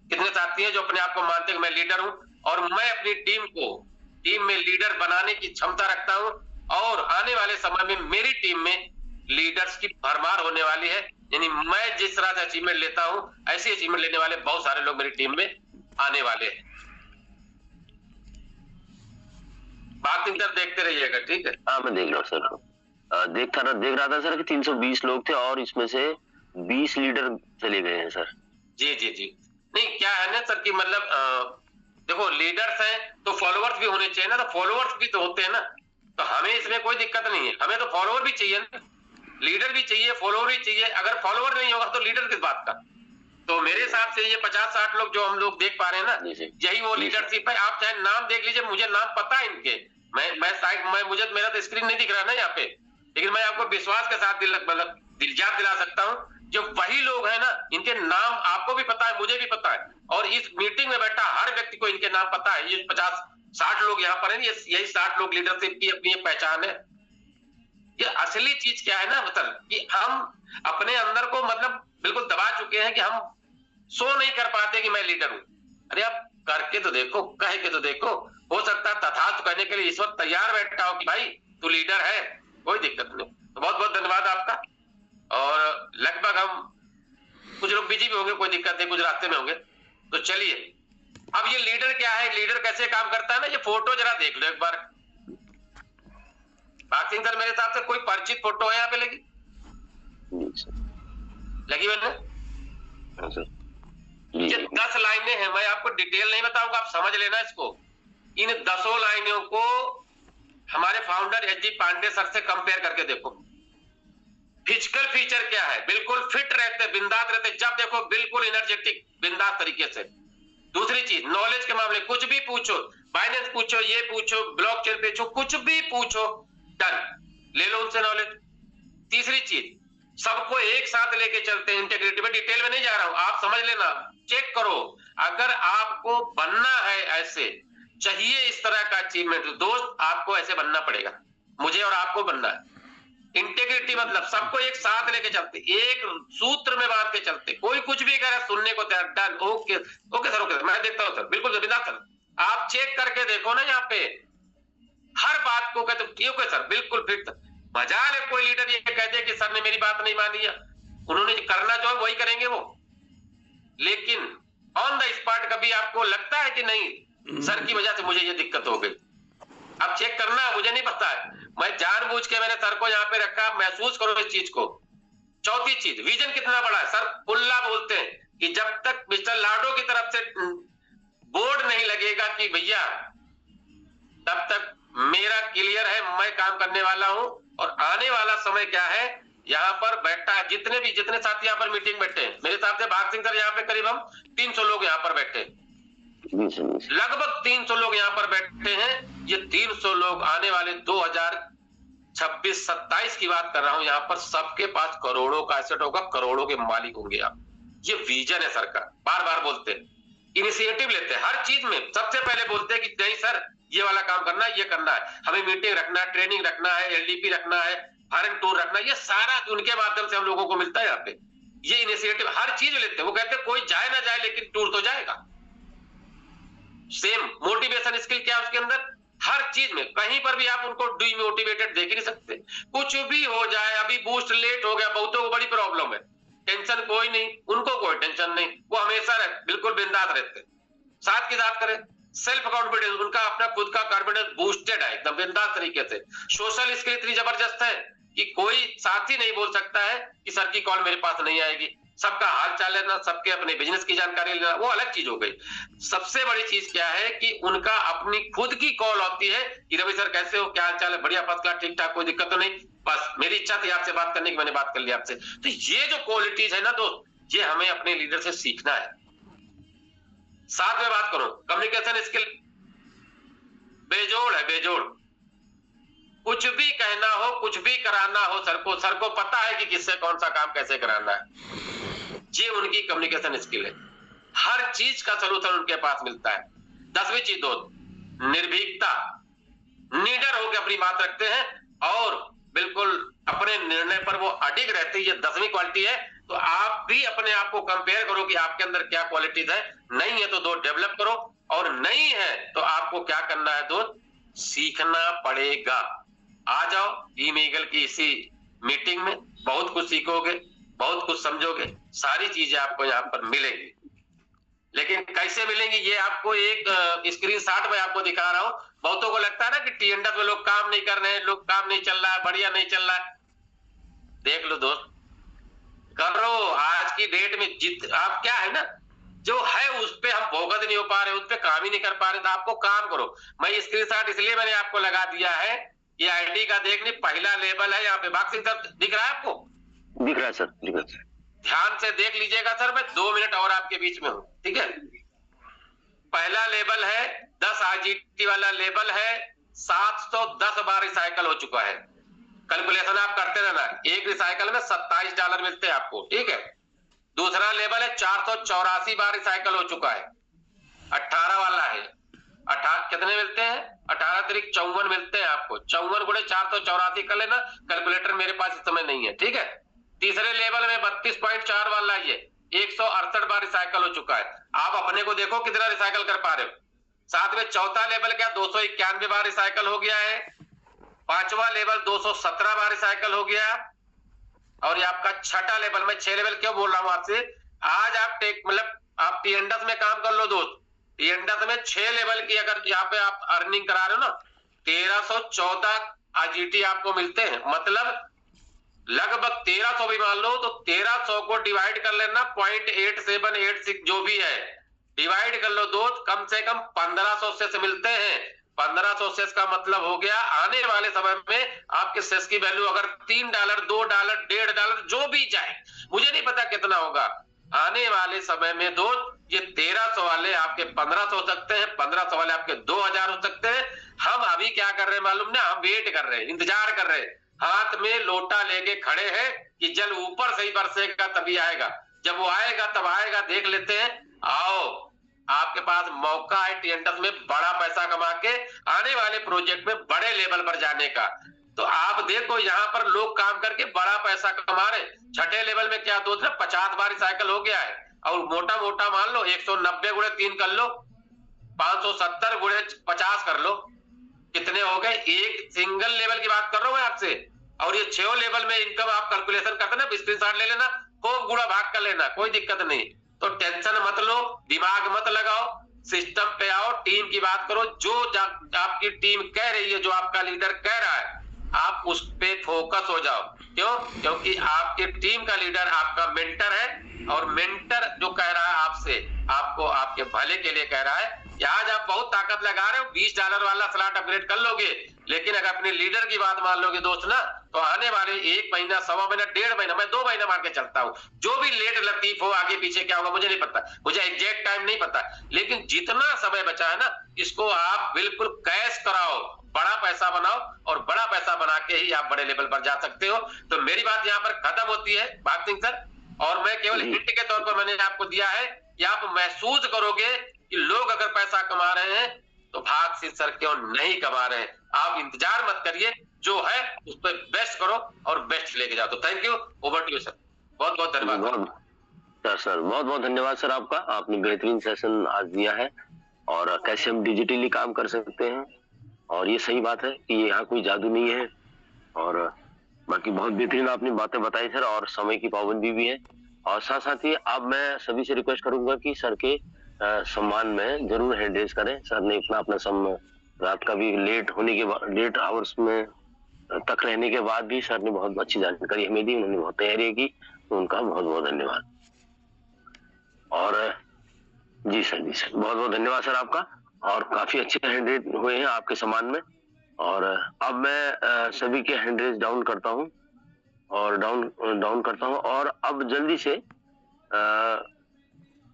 [SPEAKER 2] कितने साथी हैं जो अपने आप को मानते हैं कि मैं लीडर हूं और मैं अपनी टीम में लीडर बनाने की क्षमता रखता हूं और आने वाले समय में मेरी टीम में लीडर्स की भरमार होने वाली है। यानी मैं जिस तरह से अचीवमेंट लेता हूं, ऐसी अचीवमेंट लेने वाले बहुत सारे लोग मेरी टीम में आने वाले हैं। बात इंतर देखते रहिएगा, ठीक है?
[SPEAKER 1] हाँ, मैं देख रहा हूँ सर। देख रहा था सर कि 320 लोग थे और इसमें से 20 लीडर चले गए हैं सर।
[SPEAKER 2] जी जी जी। नहीं, क्या है ना सर कि मतलब देखो, लीडर्स हैं तो फॉलोअर्स भी होने चाहिए ना, तो फॉलोअर्स भी तो होते हैं ना, तो हमें इसमें कोई दिक्कत नहीं है। हमें तो फॉलोअर भी चाहिए ना, लीडर भी चाहिए, फॉलोअर भी चाहिए। अगर फॉलोअर नहीं होगा तो लीडर किस बात का? तो मेरे हिसाब से ये 50-60 लोग जो हम लोग देख पा रहे हैं ना, यही वो लीडरशिप है। आप चाहे नाम देख लीजिए, मुझे नाम पता है इनके, मुझे मेरा तो स्क्रीन नहीं दिख रहा ना यहाँ पे, लेकिन मैं आपको विश्वास के साथ दिलजात दिला सकता हूँ, जो वही लोग हैं ना, इनके नाम आपको भी पता है, मुझे भी पता है, और इस मीटिंग में बैठा हर व्यक्ति को इनके नाम पता है। ये 50-60 लोग यहाँ पर हैं, यही 60 लोग लीडरशिप की अपनी एक पहचान है। ये असली चीज क्या है ना, मतलब कि हम अपने अंदर को मतलब बिल्कुल दबा चुके हैं कि हम सो नहीं कर पाते कि मैं लीडर हूं। अरे आप करके तो देखो, कह के तो देखो, हो सकता है तथास्तु कहने के लिए इस वक्त तैयार बैठा हो कि भाई तू लीडर है, कोई दिक्कत नहीं। तो बहुत बहुत धन्यवाद आपका। और लगभग हम कुछ लोग बिजी भी होंगे, कोई दिक्कत नहीं, कुछ रास्ते में होंगे। तो चलिए, अब ये लीडर क्या है, लीडर कैसे काम करता है ना, ये फोटो जरा देख लो एक बार। बाग सिंह सर, मेरे हिसाब से कोई परिचित फोटो है यहाँ पे लगी? लगी मैंने? ये 10 लाइनें हैं, मैं आपको डिटेल नहीं बताऊंगा, आप समझ लेना इसको। इन 10 लाइनों को हमारे फाउंडर एच.डी. पांडे सर से कंपेयर करके देखो। फिजिकल फीचर क्या है, बिल्कुल फिट रहते, बिंदास रहते, जब देखो बिल्कुल एनर्जेटिक, बिंदास तरीके से। दूसरी चीज, नॉलेज के मामले कुछ भी पूछो, बाइनेंस पूछो, ये पूछो, ब्लॉकचेन पूछो, कुछ भी पूछो, डन, ले लो उनसे नॉलेज। तीसरी चीज, सबको एक साथ लेके चलते हैं, इंटीग्रिटी में डिटेल में नहीं जा रहा हूं, आप समझ लेना, चेक करो। अगर आपको बनना है ऐसे, चाहिए इस तरह का अचीवमेंट, दोस्त आपको ऐसे बनना पड़ेगा, मुझे और आपको बनना है। इंटीग्रिटी मतलब सबको एक साथ लेके चलते, एक सूत्र में बांध के चलते, कोई कुछ भी करे सुनने को तैयार, done, okay okay sir, okay मैं देखता हूं सर, बिल्कुल बिना सर। आप चेक करके देखो ना, यहाँ पे हर बात को कहते ओके सर, बिल्कुल फिट। मजाल है कोई लीडर ये कह दे कि सर ने मेरी बात नहीं मानी है, उन्होंने करना जो है वही करेंगे वो, लेकिन ऑन द स्पॉट कभी आपको लगता है कि नहीं सर की वजह से मुझे ये दिक्कत हो गई, अब चेक करना, मुझे नहीं पता है, मैं जानबूझ के मैंने सर को यहाँ पे रखा, महसूस करो इस चीज को। चौथी चीज, विजन कितना बड़ा है सर, पुल्ला बोलते हैं कि जब तक मिस्टर लाडो की तरफ से बोर्ड नहीं लगेगा कि भैया, तब तक मेरा क्लियर है, मैं काम करने वाला हूं। और आने वाला समय क्या है, यहाँ पर बैठा है जितने साथी यहाँ पर मीटिंग बैठे हैं, मेरे हिसाब से भाग सिंह सर यहाँ पे करीब हम 300 लोग यहाँ पर बैठे हैं, लगभग 300 लोग यहाँ पर बैठे हैं। ये 300 लोग आने वाले 2026-27 की बात कर रहा हूं, यहाँ पर सबके पास करोड़ों का एसेट होगा, करोड़ों के मालिक होंगे आप। ये विजन है सर का, बार बार बोलते हैं, इनिशिएटिव लेते हैं हर चीज में, सबसे पहले बोलते हैं कि नहीं सर ये वाला काम करना है, ये करना है, हमें मीटिंग रखना है, ट्रेनिंग रखना है, एलडीपी रखना है, फॉरेन टूर रखना है, ये सारा उनके माध्यम से हम लोगों को मिलता है यहाँ पे। ये इनिशिएटिव हर चीज लेते हैं, वो कहते हैं कोई जाए ना जाए लेकिन टूर तो जाएगा। सेम मोटिवेशन स्किल क्या है उसके अंदर, हर चीज में कहीं पर भी आप उनको डिमोटिवेटेड देख ही नहीं सकते, कुछ भी हो जाए, अभी बूस्ट लेट हो गया, बहुतों को बड़ी प्रॉब्लम है, टेंशन कोई नहीं, उनको कोई टेंशन नहीं, वो हमेशा बिल्कुल बिंदास रहते। साथ के साथ करें सेल्फ कॉन्फिडेंस, उनका अपना खुद का कॉन्फिडेंस बूस्टेड है एकदम बिंदास तरीके से। सोशल स्किल इतनी जबरदस्त है कि कोई साथी नहीं बोल सकता है कि सर की कॉल मेरे पास नहीं आएगी, सबका हाल चाल लेना, सबके अपने बिजनेस की जानकारी लेना, वो अलग चीज हो गई। सबसे बड़ी चीज क्या है कि उनका अपनी खुद की कॉल होती है कि रवि सर कैसे हो, क्या हाल चाल है, बढ़िया, फर्स्ट क्लास, ठीक ठाक, कोई दिक्कत तो नहीं, बस मेरी इच्छा थी आपसे बात करने की, मैंने बात कर ली आपसे। तो ये जो क्वालिटीज है ना दोस्त, ये हमें अपने लीडर से सीखना है। साथ में बात करो, कम्युनिकेशन स्किल बेजोड़ है, बेजोड़। कुछ भी कहना हो, कुछ भी कराना हो सर को पता है कि किससे कौन सा काम कैसे कराना है। ये उनकी कम्युनिकेशन स्किल है। हर चीज का सलूशन उनके पास मिलता है। 10वीं चीज दोस्त, निर्भीकता, निडर होकर अपनी बात रखते हैं और बिल्कुल अपने निर्णय पर वो अडिग रहते हैं। ये 10वीं क्वालिटी है। तो आप भी अपने आप को कंपेयर करो कि आपके अंदर क्या क्वालिटीज है। नहीं है तो दो डेवलप करो, और नहीं है तो आपको क्या करना है दोस्त, सीखना पड़ेगा। आ जाओ टीम ईगल की इसी मीटिंग में, बहुत कुछ सीखोगे, बहुत कुछ समझोगे, सारी चीजें आपको यहाँ पर मिलेंगी। लेकिन कैसे मिलेंगी ये आपको एक स्क्रीनशॉट में आपको दिखा रहा हूं। बहुतों को लगता है ना कि टीएनडब्ल्यू में लोग काम नहीं कर रहे हैं, लोग काम नहीं चल रहा है, बढ़िया नहीं चल रहा है। देख लो दोस्त, करो। आज की डेट में जित आप क्या है ना, जो है उस पे हम फोकस नहीं हो पा रहे, उस पे काम ही नहीं कर पा रहे, तो आपको काम करो। मैं स्क्रीनशॉट इसलिए मैंने आपको लगा दिया है, ये आईडी का देखने पहला लेवल है यहाँ पे। भाग सिंह सर दिख रहा है आपको?
[SPEAKER 1] दिख रहा है सर, दिख रहा है सर।
[SPEAKER 2] ध्यान से देख लीजिएगा सर, मैं 2 मिनट और आपके बीच में हूं, ठीक है। पहला लेवल है 10 आईजीटी वाला लेवल है, 710 बार रिसाइकल हो चुका है। कैलकुलेशन आप करते रहना, एक रिसाइकल में $27 मिलते हैं आपको, ठीक है। दूसरा लेवल है 484 बार रिसाइकल हो चुका है। 18 वाला है, कितने मिलते हैं, 18 तिरिक 54 मिलते हैं आपको। 54 गुणे 484 कर लेना, कैलकुलेटर मेरे पास इस समय नहीं है, ठीक है। तीसरे लेवल में 32.4 वाला ये 168 बार रिसाइकल हो चुका है। आप अपने को देखो कितना रिसाइकल कर पा रहे हो। साथ में चौथा लेवल क्या 291 बार रिसाइकल हो गया है। पांचवा लेवल 217 बार रिसाइकल हो गया। और ये आपका छठा लेवल, में 6 लेवल क्यों बोल रहा हूं आपसे, आज आप मतलब आप टीएनडस में काम कर लो दोस्त। टीएनडस में 6 लेवल की अगर यहाँ पे आप अर्निंग करा रहे हो ना, 1314 आईजीटी आपको मिलते हैं। मतलब लगभग 1300 भी मान लो तो 1300 को डिवाइड कर लेना 0.8786 जो भी है, डिवाइड कर लो दोस्त, कम से कम 1500 सेस मिलते हैं। 1500 सेस का मतलब हो गया आने वाले समय में आपके सेस की वैल्यू अगर $3, $2, $1.5 जो भी जाए, मुझे नहीं पता कितना होगा आने वाले समय में दोस्त। ये 1300 वाले आपके 1500 हो सकते हैं, 1500 वाले आपके 2000 हो सकते हैं। हम अभी क्या कर रहे हैं मालूम ना, हम वेट कर रहे हैं, इंतजार कर रहे हैं, हाथ में लोटा लेके खड़े हैं कि जल ऊपर से ही बरसेगा तभी आएगा। जब वो आएगा तब आएगा, देख लेते हैं। आओ, आपके पास मौका है टीएनडस में बड़ा पैसा कमा के आने वाले प्रोजेक्ट में बड़े लेवल पर जाने का। तो आप देखो यहाँ पर लोग काम करके बड़ा पैसा कमा रहे। छठे लेवल में क्या दोस्त, 50 बार रिसाइकल हो गया है। और मोटा मोटा मान लो 190 गुणे 3 कर लो, 570 गुणे 50 कर लो, कितने हो गए। एक सिंगल लेवल की बात कर रहा हूं मैं आपसे। और ये 6 लेवल में इनकम आप कैलकुलेशन करते ना, स्क्रीनशॉट ले लेना, खूब गुणा भाग कर लेना, कोई दिक्कत नहीं। तो टेंशन मत लो, दिमाग मत लगाओ, सिस्टम पे आओ, टीम की बात करो। जो आपकी टीम कह रही है, जो आपका लीडर कह रहा है, आप उस पे फोकस हो जाओ। क्यों? क्योंकि आपकी टीम का लीडर आपका मेंटर है, और मेंटर जो कह रहा है आपसे, आपको आपके भले के लिए कह रहा है। आज आप बहुत ताकत लगा रहे हो, $20 वाला स्लॉट अपग्रेड कर लोगे, लेकिन अगर अपने लीडर की बात मान लोगे दोस्त ना, तो आने वाले 1 महीना, 1.25 महीना, 1.5 महीना, मैं 2 महीना मान के चलता हूं। जो भी लेट लतीफ हो, आगे पीछे क्या होगा मुझे नहीं पता, मुझे एग्जैक्ट टाइम नहीं पता, लेकिन जितना समय बचा है ना, इसको आप बिल्कुल कैश कराओ, बड़ा पैसा बनाओ, और बड़ा पैसा बना के ही आप बड़े लेवल पर जा सकते हो। तो मेरी बात यहाँ पर खत्म होती है भाग सिंह सर, और मैं केवल हिंट के तौर पर मैंने आपको दिया है कि आप महसूस करोगे कि लोग अगर पैसा कमा रहे हैं तो भाग सिंह सर क्यों नहीं कमा रहे हैं। आप इंतजार मत करिए, जो है उस पर बेस्ट करो और बेस्ट लेके जाओ। तो thank you, over to you sir, बहुत बहुत धन्यवाद
[SPEAKER 1] सर। बहुत बहुत धन्यवाद सर आपका, आपने बेहतरीन सेशन आज दिया है, और कैसे हम डिजिटली काम कर सकते हैं। और ये सही बात है कि यहाँ कोई जादू नहीं है, और बाकी बहुत बेहतरीन आपने बातें बताई सर, और समय की पाबंदी भी है। और साथ साथ ही अब मैं सभी से रिक्वेस्ट करूंगा कि सर के सम्मान में जरूर हैंड रेज करें। सर ने इतना अपना समय, रात का भी लेट होने के बाद, लेट आवर्स में तक रहने के बाद भी सर ने बहुत अच्छी जानकारी हमें दी, उन्होंने बहुत तैयारी की, तो उनका बहुत बहुत धन्यवाद। और जी सर, जी सर, बहुत बहुत धन्यवाद सर आपका। और काफी अच्छे हैंड रेज हुए हैं आपके सम्मान में। और अब मैं सभी के हैंड रेज डाउन करता हूँ और डाउन करता हूँ। और अब जल्दी से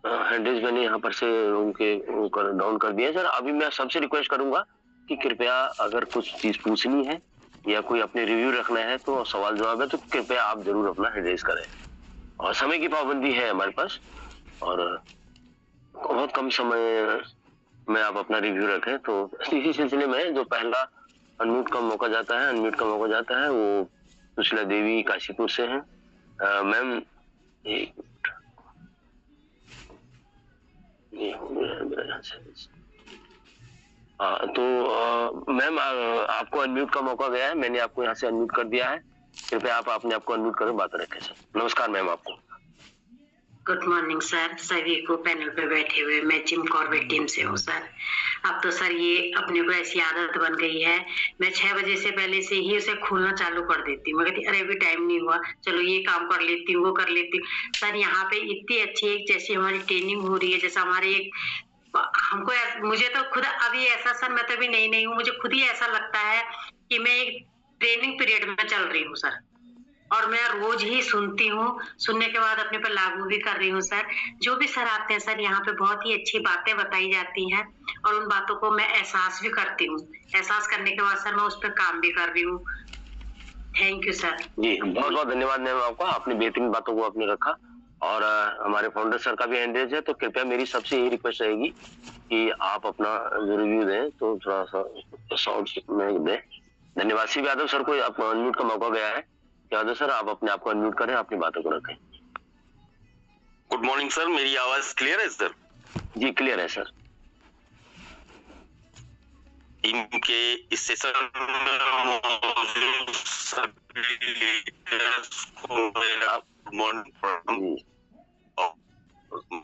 [SPEAKER 1] हैंड रेज मैंने यहाँ पर से उनके ऊपर डाउन कर दिया है सर। अभी मैं सबसे रिक्वेस्ट करूंगा कि कृपया अगर कुछ चीज पूछनी है या कोई अपने रिव्यू रखना है तो सवाल जवाब है तो कृपया आप जरूर अपना हैंड रेज करें। और समय की पाबंदी है हमारे पास और बहुत कम समय में आप अपना रिव्यू रखें। तो इसी सिलसिले में जो पहला अनम्यूट का मौका जाता है वो सुशीला देवी काशीपुर से हैं। मैम तो मैम आपको अनम्यूट का मौका गया है। मैंने आपको यहाँ से अनम्यूट कर दिया है। कृपया आप अपने आपको अनम्यूट करके बात रखें सर। नमस्कार मैम आपको।
[SPEAKER 3] गुड मॉर्निंग सर, सभी को पैनल पे बैठे हुए। मैं जिम कॉर्बेट टीम से हूँ सर। अब तो सर ये अपने को ऐसी आदत बन गई है, मैं 6 बजे से पहले से ही उसे खोलना चालू कर देती हूँ। मैं कहती अरे अभी टाइम नहीं हुआ, चलो ये काम कर लेती हूँ, वो कर लेती हूँ। सर यहाँ पे इतनी अच्छी एक जैसी हमारी ट्रेनिंग हो रही है, जैसा हमारे एक मुझे तो खुद अभी ऐसा सर, मैं तो अभी नई हूँ, मुझे खुद ही ऐसा लगता है कि मैं एक ट्रेनिंग पीरियड में चल रही हूँ सर। और मैं रोज ही सुनती हूँ, सुनने के बाद अपने पर लागू भी कर रही हूँ सर। जो भी सर आते हैं सर, यहाँ पे बहुत ही अच्छी बातें बताई जाती हैं और उन बातों को मैं एहसास भी करती हूँ। एहसास करने के बाद सर मैं उस पर काम भी कर रही हूँ। Thank you sir.
[SPEAKER 1] जी बहुत बहुत धन्यवाद मैम आपका, आपने बेहतरीन बातों को आपने रखा। और हमारे फाउंडर सर का भी हैंडरेज है तो कृपया मेरी सबसे यही रिक्वेस्ट रहेगी कि आप अपना रिव्यू दें तो थोड़ा सा शॉर्ट में दें। धन्यवाद। शिव यादव सर को अनम्यूट का मौका गया है। यादव सर आप अपने आप को अनम्यूट करें, अपनी बातों को रखें।
[SPEAKER 4] गुड मॉर्निंग सर, मेरी आवाज क्लियर है सर?
[SPEAKER 1] जी क्लियर है सर।
[SPEAKER 4] टीम के इस सेशन में सभी लीडर्स को मेरा गुड मॉर्निंग।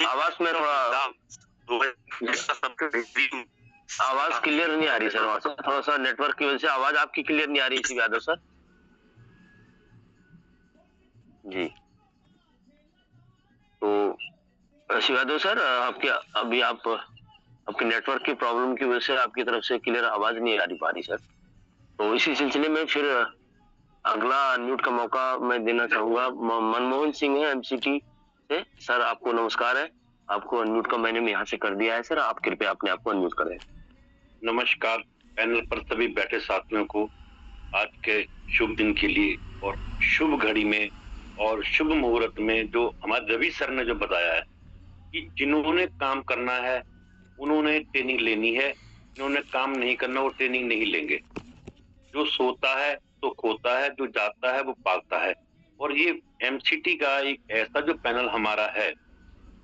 [SPEAKER 1] आवाज में थोड़ा आवाज क्लियर नहीं आ रही सर, वहां से थोड़ा सा नेटवर्क की वजह से आवाज आपकी क्लियर नहीं आ रही शिव यादव सर। जी तो शिव यादव सर आपके नेटवर्क की प्रॉब्लम की वजह से आपकी तरफ से क्लियर आवाज नहीं आ पा रही सर। तो इसी सिलसिले में फिर अगला अनम्यूट का मौका मैं देना चाहूंगा। मनमोहन सिंह है एमसीटी से। सर आपको नमस्कार है, आपको अनम्यूट का मैंने यहाँ से कर दिया है सर, आप कृपया अपने आप को अनम्यूट करें।
[SPEAKER 5] नमस्कार पैनल पर सभी बैठे साथियों को आज के शुभ दिन के लिए और शुभ घड़ी में और शुभ मुहूर्त में जो हमारे रवि सर ने जो बताया है कि जिन्होंने काम करना है उन्होंने ट्रेनिंग लेनी है, जिन्होंने काम नहीं करना वो ट्रेनिंग नहीं लेंगे। जो सोता है तो खोता है, जो जाता है वो पालता है। और ये एमसीटी का एक ऐसा जो पैनल हमारा है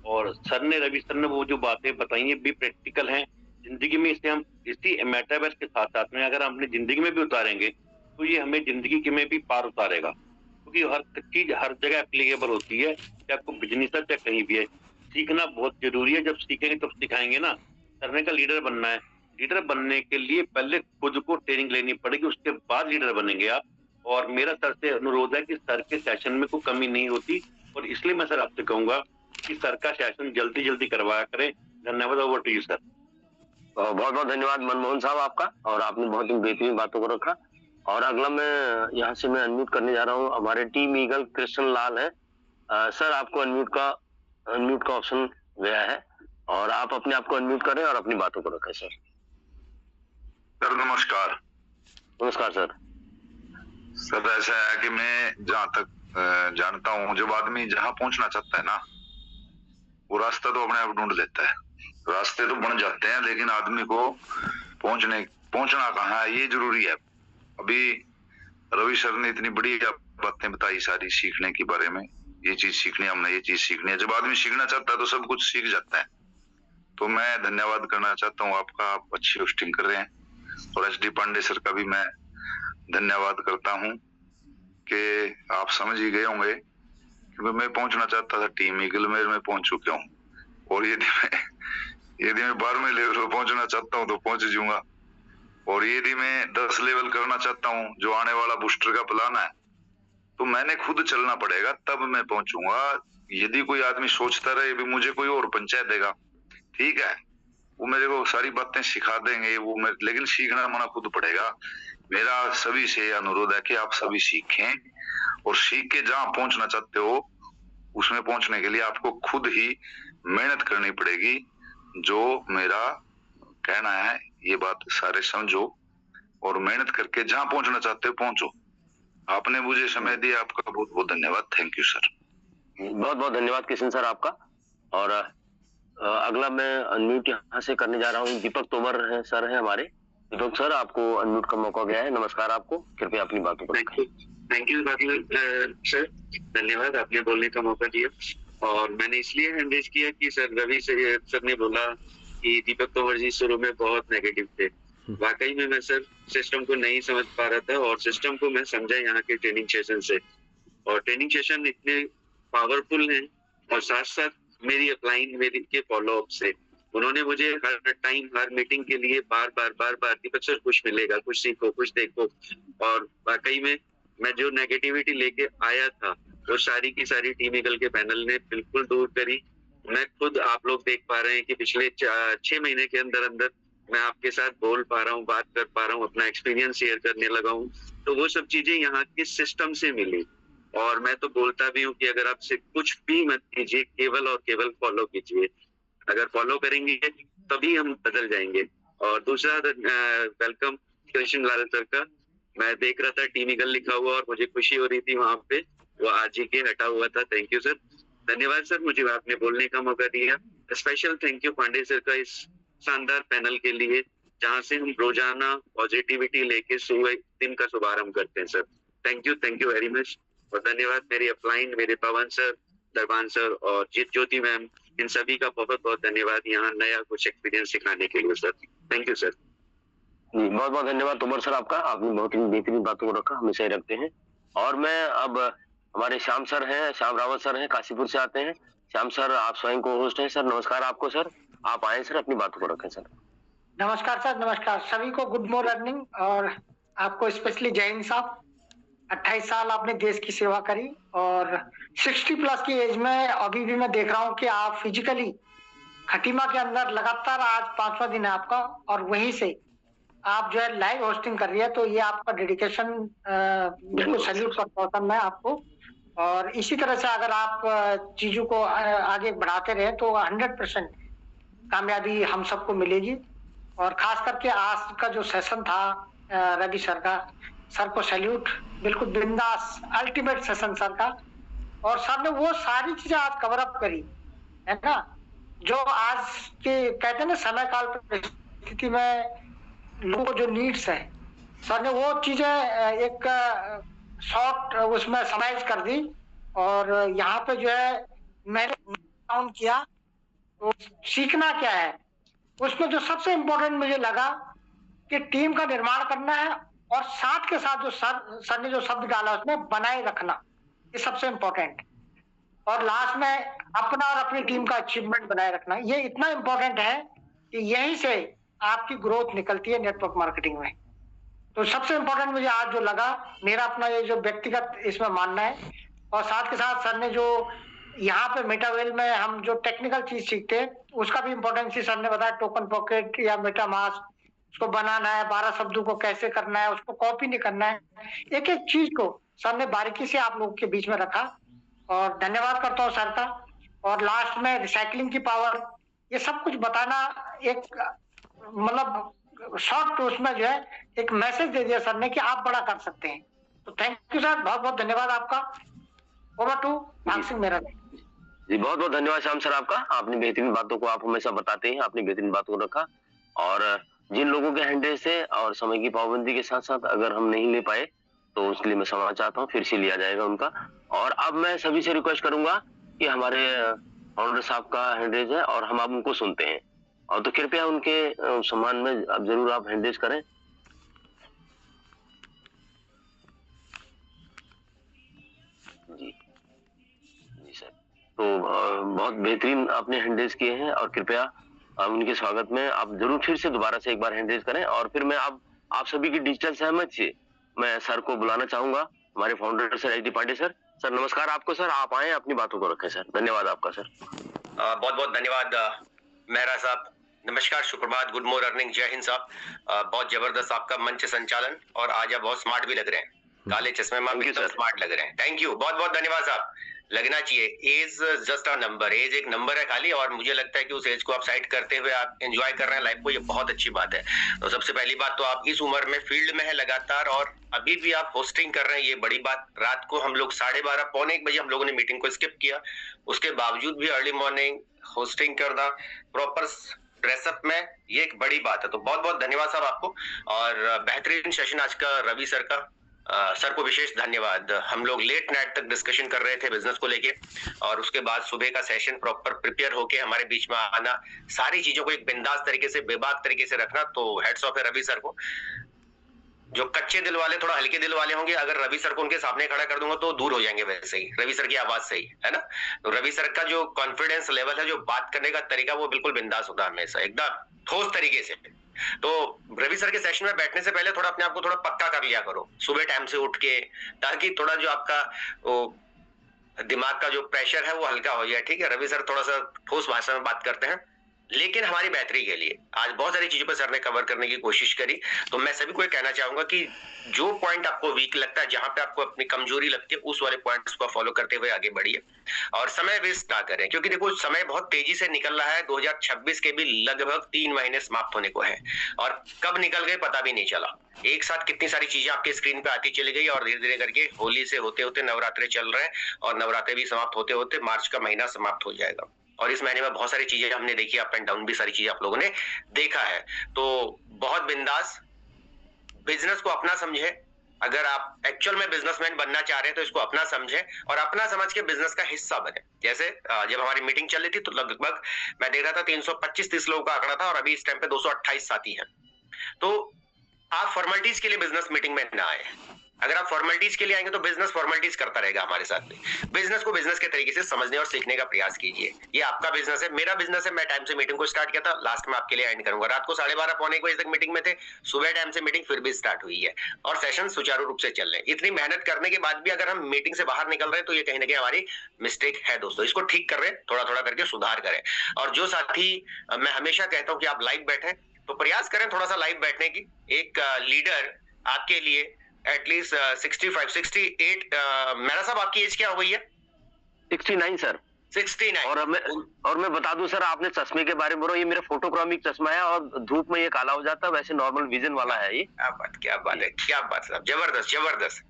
[SPEAKER 5] और सर ने रवि सर ने वो जो बातें बताई है भी प्रैक्टिकल हैं जिंदगी में। इसे हम इसी मेटावर्स के साथ साथ में अगर हम अपनी जिंदगी में भी उतारेंगे तो ये हमें जिंदगी के में भी पार उतारेगा, क्योंकि हर चीज हर जगह एप्लीकेबल होती है, चाहे आपको बिजनेस है चाहे कहीं भी है। सीखना बहुत जरूरी है, जब सीखेंगे तब सिखाएंगे ना। करने का लीडर बनना है, लीडर बनने के लिए पहले खुद को ट्रेनिंग लेनी पड़ेगी, उसके बाद लीडर बनेंगे आप। और मेरा सर से अनुरोध है कि सर के सेशन में कोई कमी नहीं होती और इसलिए मैं सर आपसे कहूंगा कि सर का सेशन जल्दी जल्दी करवाया करें। धन्यवाद। Over to you sir.
[SPEAKER 1] बहुत बहुत धन्यवाद मनमोहन साहब आपका, और आपने बहुत ही बेहतरीन बातों को रखा। और अगला मैं यहाँ से मैं अनम्यूट करने जा रहा हूँ, हमारे टीम ईगल कृष्ण लाल है। सर आपको अनम्यूट का ऑप्शन गया है और आप अपने आप को अनम्यूट करें और अपनी बातों को रखें सर।
[SPEAKER 6] सर नमस्कार।
[SPEAKER 1] नमस्कार सर।
[SPEAKER 6] सर ऐसा है कि मैं जहाँ तक जानता हूँ जब आदमी जहाँ पहुंचना चाहता है ना वो रास्ता तो अपने आप ढूंढ लेता है। रास्ते तो बन जाते हैं लेकिन आदमी को पहुंचना कहाँ है ये जरूरी है। अभी रवि सर ने इतनी बड़ी बातें बताई सारी सीखने के बारे में, ये चीज सीखनी है हमने, ये चीज सीखनी है। जब आदमी सीखना चाहता है तो सब कुछ सीख जाता है। तो मैं धन्यवाद करना चाहता हूँ आपका, आप अच्छी होस्टिंग कर रहे हैं। और एचडी पांडे सर का भी मैं धन्यवाद करता हूँ कि आप समझ ही गए होंगे क्योंकि मैं पहुंचना चाहता था टीम ईगल में, मैं पहुंच चुका हूँ। और यदि मैं 12वें लेवल पर पहुंचना चाहता हूँ तो पहुंच जाऊंगा। और यदि मैं 10 लेवल करना चाहता हूँ जो आने वाला बूस्टर का प्लान है तो मैंने खुद चलना पड़ेगा तब मैं पहुंचूंगा। यदि कोई आदमी सोचता रहे भी मुझे कोई और पंचायत देगा, ठीक है, वो मेरे को सारी बातें सिखा देंगे, लेकिन सीखना मना खुद पड़ेगा। मेरा सभी से अनुरोध है कि आप सभी सीखें और सीख के जहां पहुंचना चाहते हो उसमें पहुंचने के लिए आपको खुद ही मेहनत करनी पड़ेगी। जो मेरा कहना है ये बात सारे समझो और मेहनत करके जहां पहुंचना चाहते हो पहुंचो। आपने मुझे समय दिया, आपका बहुत बहुत धन्यवाद। Thank you sir.
[SPEAKER 1] बहुत बहुत धन्यवाद किशन सर आपका। और अगला मैं अनम्यूट यहाँ से करने जा रहा हूँ, दीपक तोमर है सर है हमारे। दीपक सर आपको अनम्यूट का मौका गया है। नमस्कार आपको, कृपया अपनी बातों को रखें।
[SPEAKER 7] थैंक यू सर, धन्यवाद, आपने बोलने का मौका दिया। और मैंने इसलिए हैंड रेज किया कि सर रवि सर ने बोला कि दीपक तोमर जी शुरू में बहुत नेगेटिव थे। वाकई में मैं सर सिस्टम को नहीं समझ पा रहा था और सिस्टम को मैं समझा यहाँ के ट्रेनिंग सेशन से। और ट्रेनिंग सेशन इतने पावरफुल हैं और साथ साथ मेरी अपलाइन मेरी के फॉलो अप से उन्होंने मुझे हर टाइम हर मीटिंग के लिए बार बार दीपक सर कुछ मिलेगा, कुछ सीखो, कुछ देखो। और वाकई में मैं जो नेगेटिविटी लेके आया था वो सारी की सारी टीम ईगल के पैनल ने बिल्कुल दूर करी। मैं खुद, आप लोग देख पा रहे हैं कि पिछले 6 महीने के अंदर अंदर मैं आपके साथ बोल पा रहा हूँ, बात कर पा रहा हूँ, अपना एक्सपीरियंस शेयर करने लगा हूँ। तो वो सब चीजें यहाँ के सिस्टम से मिली। और मैं तो बोलता भी हूँ कि अगर आपसे कुछ भी मत कीजिए, केवल और केवल फॉलो कीजिए। अगर फॉलो करेंगे तभी हम बदल जाएंगे। और दूसरा वेलकम कृष्ण लाल सर का, मैं देख रहा था टीम ईगल लिखा हुआ और मुझे खुशी हो रही थी वहां पे, वो आरजी के हटा हुआ था। थैंक यू सर, धन्यवाद सर, मुझे आपने बोलने का मौका दिया। Special thank you Pandey sir का इस शानदार पैनल के लिए, जहां से हम रोजाना पॉजिटिविटी लेके दिन का शुभारंभ करते हैं sir. Thank you very much. और धन्यवाद मेरी अपलाइन, मेरे पवन सर, दरबान सर और ज्योति मैम, इन सभी का बहुत बहुत धन्यवाद यहाँ नया कुछ एक्सपीरियंस सिखाने के लिए सर। Thank you sir.
[SPEAKER 1] बहुत बहुत धन्यवाद तोमर सर आपका, आपने बहुत ही बेहतरीन बातों को रखा, हमेशा ही रखते हैं। और मैं अब हमारे श्याम सर हैं, श्याम रावत सर हैं, काशीपुर से आते हैं। श्याम सर आप स्वयं को होस्ट हैं सर, नमस्कार आपको सर, आप आए सर, अपनी बातों को रखें सर।
[SPEAKER 8] नमस्कार सर, नमस्कार सभी को, गुड मॉर्निंग। और आपको स्पेशली जय हिंद साहब। 28 साल आपने देश की सेवा करी और 60 प्लस की एज में अभी भी मैं देख रहा हूँ कि आप फिजिकली खटीमा के अंदर लगातार, आज 5वां दिन है आपका, और वहीं से आप जो है लाइव होस्टिंग कर रही है। तो ये आपका डेडिकेशन बिल्कुल सैल्यूट करता हूं मैं आपको। और इसी तरह से अगर आप चीजों को आगे बढ़ाते रहे तो 100% कामयाबी हम सबको मिलेगी। और खास करके आज का जो सेशन था रवि सर का, सर को सैल्यूट, बिल्कुल बिंदास अल्टीमेट सेशन सर का। और सर ने वो सारी चीजें आज कवर अप करी है ना, जो आज के कहते हैं ना समय काल परिस्थिति में लोगों को जो नीड्स है, सर ने वो चीजें एक शॉर्ट उसमें समाइज कर दी। और यहाँ पे जो है मैंने काउंट किया तो सीखना क्या है, उसमें जो सबसे इम्पोर्टेंट मुझे लगा कि टीम का निर्माण करना है और साथ के साथ जो सर ने जो शब्द डाला उसमें बनाए रखना, ये सबसे इम्पोर्टेंट। और लास्ट में अपना और अपनी टीम का अचीवमेंट बनाए रखना, ये इतना इम्पोर्टेंट है कि यहीं से आपकी ग्रोथ निकलती है नेटवर्क मार्केटिंग में। तो सबसे इम्पोर्टेंट मुझे आज जो लगा, मेरा अपना ये जो व्यक्तिगत इसमें मानना है। और साथ के साथ सर ने जो यहाँ पे मेटावेल में हम जो टेक्निकल चीज सीखते हैं उसका भी इम्पोर्टेंस सर ने बताया, टोकन पॉकेट या मेटामास्क, उसको बनाना है, 12 शब्दों को कैसे करना है, उसको कॉपी नहीं करना है, एक एक चीज को सर ने बारीकी से आप लोगों के बीच में रखा। और धन्यवाद करता हूँ सर का। और लास्ट में रिसाइकलिंग की पावर, ये सब कुछ बताना, एक मतलब शॉर्ट उसमें जो है एक मैसेज दे दिया सर ने कि आप बड़ा कर सकते हैं। तो थैंक यू सर, बहुत बहुत धन्यवाद आपका। ओवर टू भाग सिंह मेरा
[SPEAKER 1] जी। बहुत बहुत धन्यवाद श्याम सर आपका, आपने बेहतरीन बातों को आप हमेशा बताते हैं, आपने बेहतरीन बातों को रखा। और जिन लोगों के हैंडल से और समय की पाबंदी के साथ साथ अगर हम नहीं ले पाए तो उसके लिए मैं क्षमा चाहता हूँ, फिर से लिया जाएगा उनका। और अब मैं सभी से रिक्वेस्ट करूंगा कि हमारे फाउंडर साहब का हैंडरेज है और हम अब उनको सुनते हैं, और तो कृपया उनके सम्मान में अब जरूर आप हैंडरेज करें। जी जी सर, तो बहुत बेहतरीन आपने हैंडरेज किए हैं और कृपया उनके स्वागत में आप जरूर फिर से दोबारा से एक बार हैंडरेज करें। और फिर मैं अब आप सभी की डिजिटल सहमति से मैं सर को बुलाना चाहूंगा, हमारे founder sir H D Pandey sir. Sir नमस्कार आपको सर, आप आए अपनी बातों को रखें सर। धन्यवाद आपका सर।
[SPEAKER 9] बहुत बहुत धन्यवाद मेहरा साहब। नमस्कार, सुप्रभात, गुड मॉर्निंग, जय हिंद साहब। बहुत जबरदस्त आपका मंच संचालन, और आज आप बहुत स्मार्ट भी लग रहे हैं, काले चश्मे में आप एकदम स्मार्ट लग रहे हैं। थैंक यू, बहुत बहुत धन्यवाद साहब। लगना चाहिए, as just a number, as एक नंबर है खाली, और मुझे लगता है कि उस एज को आप साइड करते हुए आप एंजॉय कर रहे हैं लाइफ को, ये बहुत अच्छी बात है। तो सबसे पहली बात तो आप इस उम्र में फील्ड में है लगातार, और अभी भी आप होस्टिंग कर रहे हैं, ये बड़ी बात। रात को हम लोग 12:30 पौने 1 बजे हम लोगों ने मीटिंग को स्किप किया, उसके बावजूद भी अर्ली मॉर्निंग होस्टिंग करना प्रॉपर ड्रेसअप में, ये एक बड़ी बात है। तो बहुत बहुत धन्यवाद साहब आपको, और बेहतरीन सेशन आज का रवि सर का, सर को विशेष धन्यवाद। हम लोग लेट नाइट तक डिस्कशन कर रहे थे बिजनेस को लेके, और उसके बाद सुबह का सेशन प्रॉपर प्रिपेयर होके हमारे बीच में आना, सारी चीजों को एक बिंदास तरीके से, बेबाक तरीके से रखना, तो हेड्स ऑफ है रवि सर को। जो कच्चे दिल वाले, थोड़ा हल्के दिल वाले होंगे, अगर रवि सर को उनके सामने खड़ा कर दूंगा तो दूर हो जाएंगे वैसे ही, रवि सर की आवाज से ही, है ना। तो रवि सर का जो कॉन्फिडेंस लेवल है, जो बात करने का तरीका, वो बिल्कुल बिंदास होता है हमेशा, एकदम ठोस तरीके से। तो रवि सर के सेशन में बैठने से पहले थोड़ा अपने आप को थोड़ा पक्का कर लिया करो, सुबह टाइम से उठ के, ताकि थोड़ा जो आपका दिमाग का जो प्रेशर है वो हल्का हो जाए, ठीक है। रवि सर थोड़ा सा ठोस भाषा में बात करते हैं, लेकिन हमारी बेहतरी के लिए। आज बहुत सारी चीजों पर सर ने कवर करने की कोशिश करी, तो मैं सभी को ये कहना चाहूंगा कि जो पॉइंट आपको वीक लगता है, जहां पे आपको अपनी कमजोरी लगती है, उस वाले पॉइंट्स को फॉलो करते हुए आगे बढ़िए, और समय वेस्ट ना करें, क्योंकि देखो समय बहुत तेजी से निकल रहा है। 2026 के भी लगभग 3 महीने समाप्त होने को है, और कब निकल गए पता भी नहीं चला। एक साथ कितनी सारी चीजें आपके स्क्रीन पे आती चली गई, और धीरे धीरे करके होली से होते होते नवरात्रे चल रहे हैं, और नवरात्रे भी समाप्त होते होते मार्च का महीना समाप्त हो जाएगा। और इस महीने में बहुत सारी चीजें हमने देखी, अप एंड डाउन भी सारी चीजें आप लोगों ने देखा है। तो बहुत बिंदास बिजनेस को अपना समझे। अगर आप एक्चुअल में बिजनेसमैन बनना चाह रहे हैं तो इसको अपना समझे, और अपना समझ के बिजनेस का हिस्सा बने। जैसे जब हमारी मीटिंग चल रही थी तो लगभग मैं देख रहा था 325-30 लोगों का आंकड़ा था, और अभी इस टाइम पे 228 साथी हैं। तो आप फॉर्मेलिटीज के लिए बिजनेस मीटिंग में ना आए। अगर आप फॉर्मेलिटीज के लिए आएंगे तो बिजनेस फॉर्मेलिटीज करता रहेगा हमारे साथ में। बिजनेस को बिजनेस के तरीके से समझने और सीखने का प्रयास कीजिए। ये आपका बिजनेस है, मेरा बिजनेस है। मैं टाइम से मीटिंग को स्टार्ट किया था, लास्ट में आपके लिए एंड करूंगा। रात को 12:30 पौने 1 बजे तक मीटिंग में थे, सुबह टाइम से मीटिंग फिर भी स्टार्ट हुई है, और सेशन सुचारू रूप से चल रहे हैं। इतनी मेहनत करने के बाद भी अगर हम मीटिंग से बाहर निकल रहे हैं तो ये कहीं ना कहीं हमारी मिस्टेक है दोस्तों। इसको ठीक कर रहे हैं, थोड़ा थोड़ा करके सुधार करें। और जो साथी, मैं हमेशा कहता हूँ कि आप लाइव बैठे, तो प्रयास करें थोड़ा सा लाइव बैठने की। एक लीडर आपके लिए एटलीस्ट 65, 68, मेरा साहब आपकी एज क्या हो गई है?
[SPEAKER 1] 69 सर।
[SPEAKER 9] 69।
[SPEAKER 1] और मैं बता दूं सर, आपने चश्मे के बारे में बोला, ये मेरा फोटोक्रोमिक चश्मा है, और धूप में ये काला हो जाता है, वैसे नॉर्मल विजन वाला है ये।
[SPEAKER 9] क्या बात है, क्या बात साहब, जबरदस्त जबरदस्त।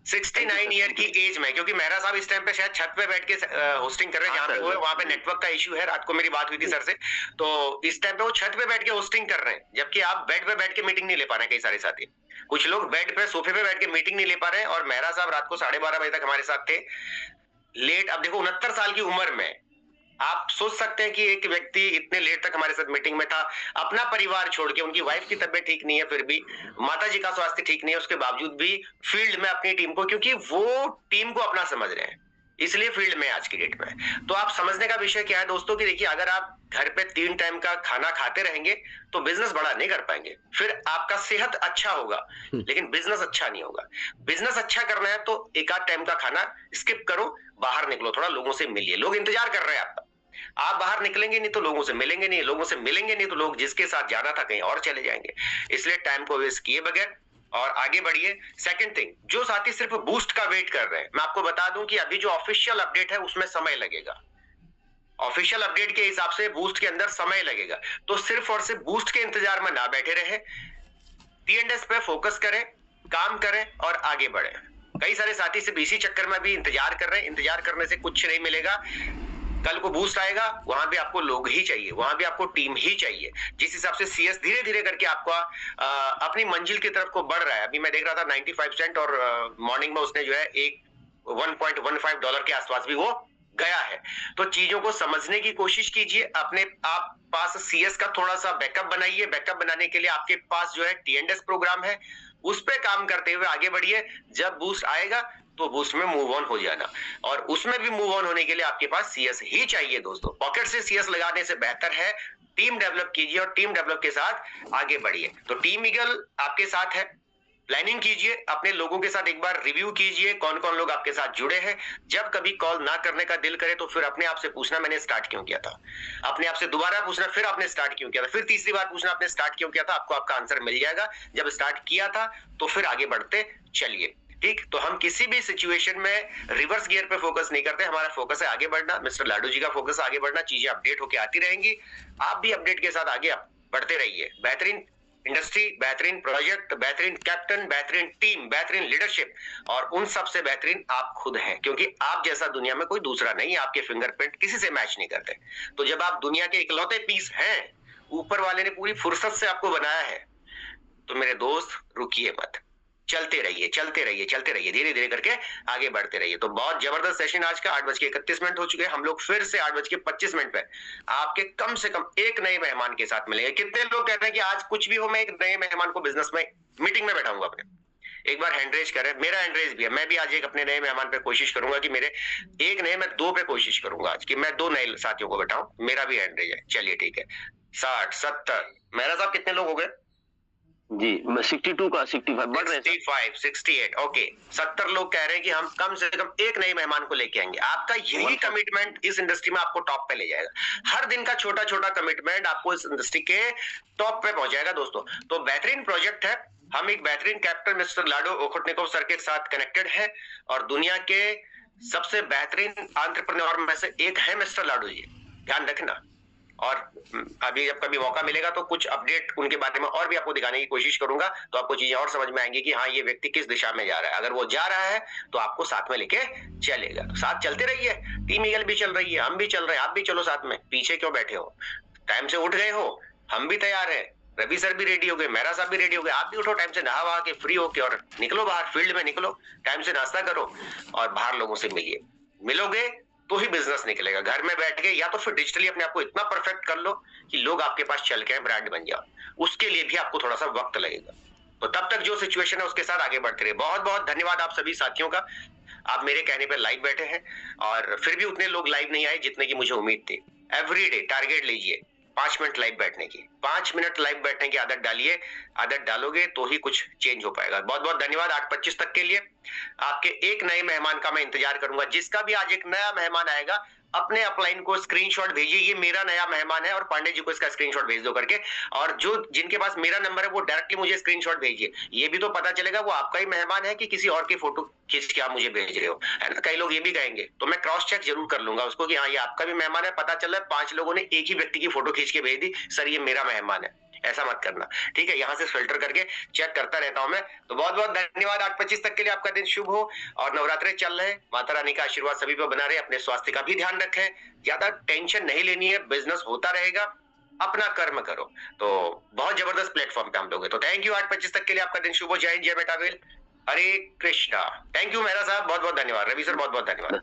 [SPEAKER 9] 69 ईयर की एज में, क्योंकि मेहरा साहब इस टाइम पे शायद छत पे बैठ के होस्टिंग कर रहे हैं, जहाँ पे वो है, वहां पे नेटवर्क का इश्यू है। रात को मेरी बात हुई थी सर से, तो इस टाइम पे वो छत पे बैठ के होस्टिंग कर रहे हैं, जबकि आप बेड पे बैठ के मीटिंग नहीं ले पा रहे हैं। कई सारे साथी, कुछ लोग बेड पे, सोफे पे बैठ के मीटिंग नहीं ले पा रहे हैं, और मेहरा साहब रात को 12:30 बजे तक हमारे साथ थे लेट। अब देखो 69 साल की उम्र में आप सोच सकते हैं कि एक व्यक्ति इतने लेट तक हमारे साथ मीटिंग में था, अपना परिवार छोड़ के, उनकी वाइफ की तबीयत ठीक नहीं है, फिर भी माता जी का स्वास्थ्य ठीक नहीं है, उसके बावजूद भी फील्ड में अपनी टीम को, क्योंकि वो टीम को अपना समझ रहे हैं, इसलिए फील्ड में आज की डेट में। तो आप समझने का विषय क्या है दोस्तों, कि देखिए अगर आप घर पे 3 टाइम का खाना खाते रहेंगे तो बिजनेस बड़ा नहीं कर पाएंगे। फिर आपका सेहत अच्छा होगा लेकिन बिजनेस अच्छा नहीं होगा। बिजनेस अच्छा करना है तो 1 आध टाइम का खाना स्किप करो, बाहर निकलो, थोड़ा लोगों से मिलिए। लोग इंतजार कर रहे हैं आपका, आप बाहर निकलेंगे नहीं तो लोगों से मिलेंगे नहीं, लोगों से मिलेंगे नहीं तो लोग जिसके साथ जाना था कहीं और चले जाएंगे। इसलिए टाइम को वेस्ट किए बगैर और आगे बढ़िए। सेकंड थिंग, जो साथी सिर्फ बूस्ट का वेट कर रहे हैं, मैं आपको बता दूं कि अभी जो ऑफिशियल अपडेट है उसमें समय लगेगा। ऑफिशियल अपडेट के हिसाब से बूस्ट के अंदर समय लगेगा, तो सिर्फ और सिर्फ बूस्ट के इंतजार में ना बैठे रहे, T&S पे फोकस करें, काम करें और आगे बढ़े। कई सारे साथी सिर्फ इसी चक्कर में भी इंतजार कर रहे हैं। इंतजार करने से कुछ नहीं मिलेगा। कल को बूस्ट आएगा, वहां भी आपको लोग ही चाहिए, वहां भी आपको टीम ही चाहिए। जिस हिसाब से CS धीरे धीरे करके आपका अपनी मंजिल की तरफ को बढ़ रहा है। अभी मैं देख रहा था 95 सेंट, और मॉर्निंग में उसने जो है $1.15 के आसपास भी वो गया है। तो चीजों को समझने की कोशिश कीजिए। अपने आप पास CS का थोड़ा सा बैकअप बनाइए। बैकअप बनाने के लिए आपके पास जो है T&S प्रोग्राम है, उस पे काम करते हुए आगे बढ़िए। जब बूस्ट आएगा तो बूस्ट में मूव ऑन हो जाना, और उसमें भी मूव ऑन होने के लिए आपके पास CS ही चाहिए दोस्तों। पॉकेट से CS लगाने से बेहतर है टीम डेवलप कीजिए, और टीम डेवलप के साथ आगे बढ़िए। तो टीम ईगल आपके साथ है, प्लानिंग कीजिए, अपने लोगों के साथ एक बार रिव्यू कीजिए कौन कौन लोग आपके साथ जुड़े हैं। जब कभी कॉल ना करने का दिल करे तो फिर अपने आप से पूछना मैंने स्टार्ट क्यों किया था, अपने आप से दोबारा पूछना फिर आपने स्टार्ट क्यों किया था, फिर तीसरी बार पूछना आपने स्टार्ट क्यों किया था। आपको आपका आंसर मिल जाएगा। जब स्टार्ट किया था तो फिर आगे बढ़ते चलिए। ठीक, तो हम किसी भी सिचुएशन में रिवर्स गियर पे फोकस नहीं करते, हमारा फोकस है आगे बढ़ना। मिस्टर लाडू जी का फोकस आगे बढ़ना, चीजें अपडेट होकर आती रहेंगी, आप भी अपडेट के साथ आगे बढ़ते रहिए। बेहतरीन इंडस्ट्री, बेहतरीन प्रोजेक्ट, बेहतरीन कैप्टन, बेहतरीन टीम, बेहतरीन लीडरशिप, और उन सबसे बेहतरीन आप खुद हैं, क्योंकि आप जैसा दुनिया में कोई दूसरा नहीं। आपके फिंगरप्रिंट किसी से मैच नहीं करते। तो जब आप दुनिया के इकलौते पीस हैं, ऊपर वाले ने पूरी फुर्सत से आपको बनाया है, तो मेरे दोस्त रुकिए मत, चलते रहिए चलते रहिए चलते रहिए, धीरे धीरे करके आगे बढ़ते रहिए। तो बहुत जबरदस्त सेशन आज का। 8:31 हो चुके हैं। हम लोग फिर से 8:25 पे आपके कम से कम एक नए मेहमान के साथ मिलेंगे। कितने लोग कहते हैं कि आज कुछ भी हो मैं एक नए मेहमान को बिजनेस में मीटिंग में बैठाऊंगा अपने? एक बार हैंड रेज करें। मेरा हैंड रेज भी है। मैं भी आज एक अपने नए मेहमान पे कोशिश करूंगा कि मेरे एक नए, मैं 2 पे कोशिश करूंगा आज कि मैं 2 नए साथियों को बैठाऊं। मेरा भी हैंड रेज है। चलिए ठीक है। 60, 70, मेरा साहब कितने लोग हो गए
[SPEAKER 1] जी? 62 का 65 बढ़ रहे हैं।
[SPEAKER 9] 65, 68, ओके। 70 लोग कह रहे हैं कि हम कम से कम एक नए मेहमान को लेके आएंगे। आपका यही कमिटमेंट इस इंडस्ट्री में आपको टॉप पे ले जाएगा। हर दिन का छोटा छोटा कमिटमेंट आपको इस इंडस्ट्री के टॉप पे पहुंचाएगा दोस्तों। तो बेहतरीन प्रोजेक्ट है। हम एक बेहतरीन कैप्टन मिस्टर लाडो ओखोटनिकोव सर के साथ कनेक्टेड है, और दुनिया के सबसे बेहतरीन एंटरप्रेन्योर में से एक है मिस्टर लाडू जी, ध्यान रखना। और अभी जब कभी मौका मिलेगा तो कुछ अपडेट उनके बारे में और भी आपको दिखाने की कोशिश करूंगा, तो आपको चीजें और समझ में आएंगी कि हाँ ये व्यक्ति किस दिशा में जा रहा है। अगर वो जा रहा है तो आपको साथ में लेके चलेगा। तो साथ चलते रहिए। टीम ईगल भी चल रही है, हम भी चल रहे हैं, आप भी चलो साथ में। पीछे क्यों बैठे हो? टाइम से उठ गए हो, हम भी तैयार है। रवि सर भी रेडी हो गए, मेहरा साहब भी रेडी हो गए। आप भी उठो टाइम से, नहा वहा के फ्री होके और निकलो बाहर, फील्ड में निकलो, टाइम से नाश्ता करो और बाहर लोगों से मिलिए। मिलोगे तो ही बिजनेस निकलेगा। घर में बैठ के या तो फिर डिजिटली अपने आप को इतना परफेक्ट कर लो कि लोग आपके पास चल के ब्रांड बन जाओ। उसके लिए भी आपको थोड़ा सा वक्त लगेगा। तो तब तक जो सिचुएशन है उसके साथ आगे बढ़ते रहे। बहुत बहुत धन्यवाद आप सभी साथियों का। आप मेरे कहने पर लाइव बैठे हैं, और फिर भी उतने लोग लाइव नहीं आए जितने की मुझे उम्मीद थी। एवरीडे टारगेट लीजिए 5 मिनट लाइव बैठने की। 5 मिनट लाइव बैठने की आदत डालिए। आदत डालोगे तो ही कुछ चेंज हो पाएगा। बहुत बहुत धन्यवाद 8:25 तक के लिए। आपके एक नए मेहमान का मैं इंतजार करूंगा। जिसका भी आज एक नया मेहमान आएगा, अपने अपलाइन को स्क्रीनशॉट भेजिए, ये मेरा नया मेहमान है, और पांडे जी को इसका स्क्रीनशॉट भेज दो करके। और जो जिनके पास मेरा नंबर है वो डायरेक्टली मुझे स्क्रीनशॉट भेजिए। ये भी तो पता चलेगा वो आपका ही मेहमान है कि किसी और की फोटो खींच के आप मुझे भेज रहे हो, है ना। कई लोग ये भी कहेंगे, तो मैं क्रॉस चेक जरूर कर लूंगा उसको कि हाँ ये आपका भी मेहमान है। पता चल रहा है 5 लोगों ने एक ही व्यक्ति की फोटो खींच के भेज दी, सर ये मेरा मेहमान है। ऐसा मत करना, ठीक है। यहाँ से फिल्टर करके चेक करता रहता हूं मैं। तो बहुत बहुत धन्यवाद। 8:25 तक के लिए आपका दिन शुभ हो। और नवरात्रे चल रहे, माता रानी का आशीर्वाद सभी पे बना रहे। अपने स्वास्थ्य का भी ध्यान रखें, ज्यादा टेंशन नहीं लेनी है, बिजनेस होता रहेगा, अपना कर्म करो। तो बहुत जबरदस्त प्लेटफॉर्म पे हम लोग हैं। तो थैंक यू। 8:25 तक के लिए आपका दिन शुभ हो। जय हिंद, जय बेटावेल, हरे कृष्णा। थैंक यू मेहरा साहब, बहुत बहुत धन्यवाद। रवि सर बहुत बहुत धन्यवाद।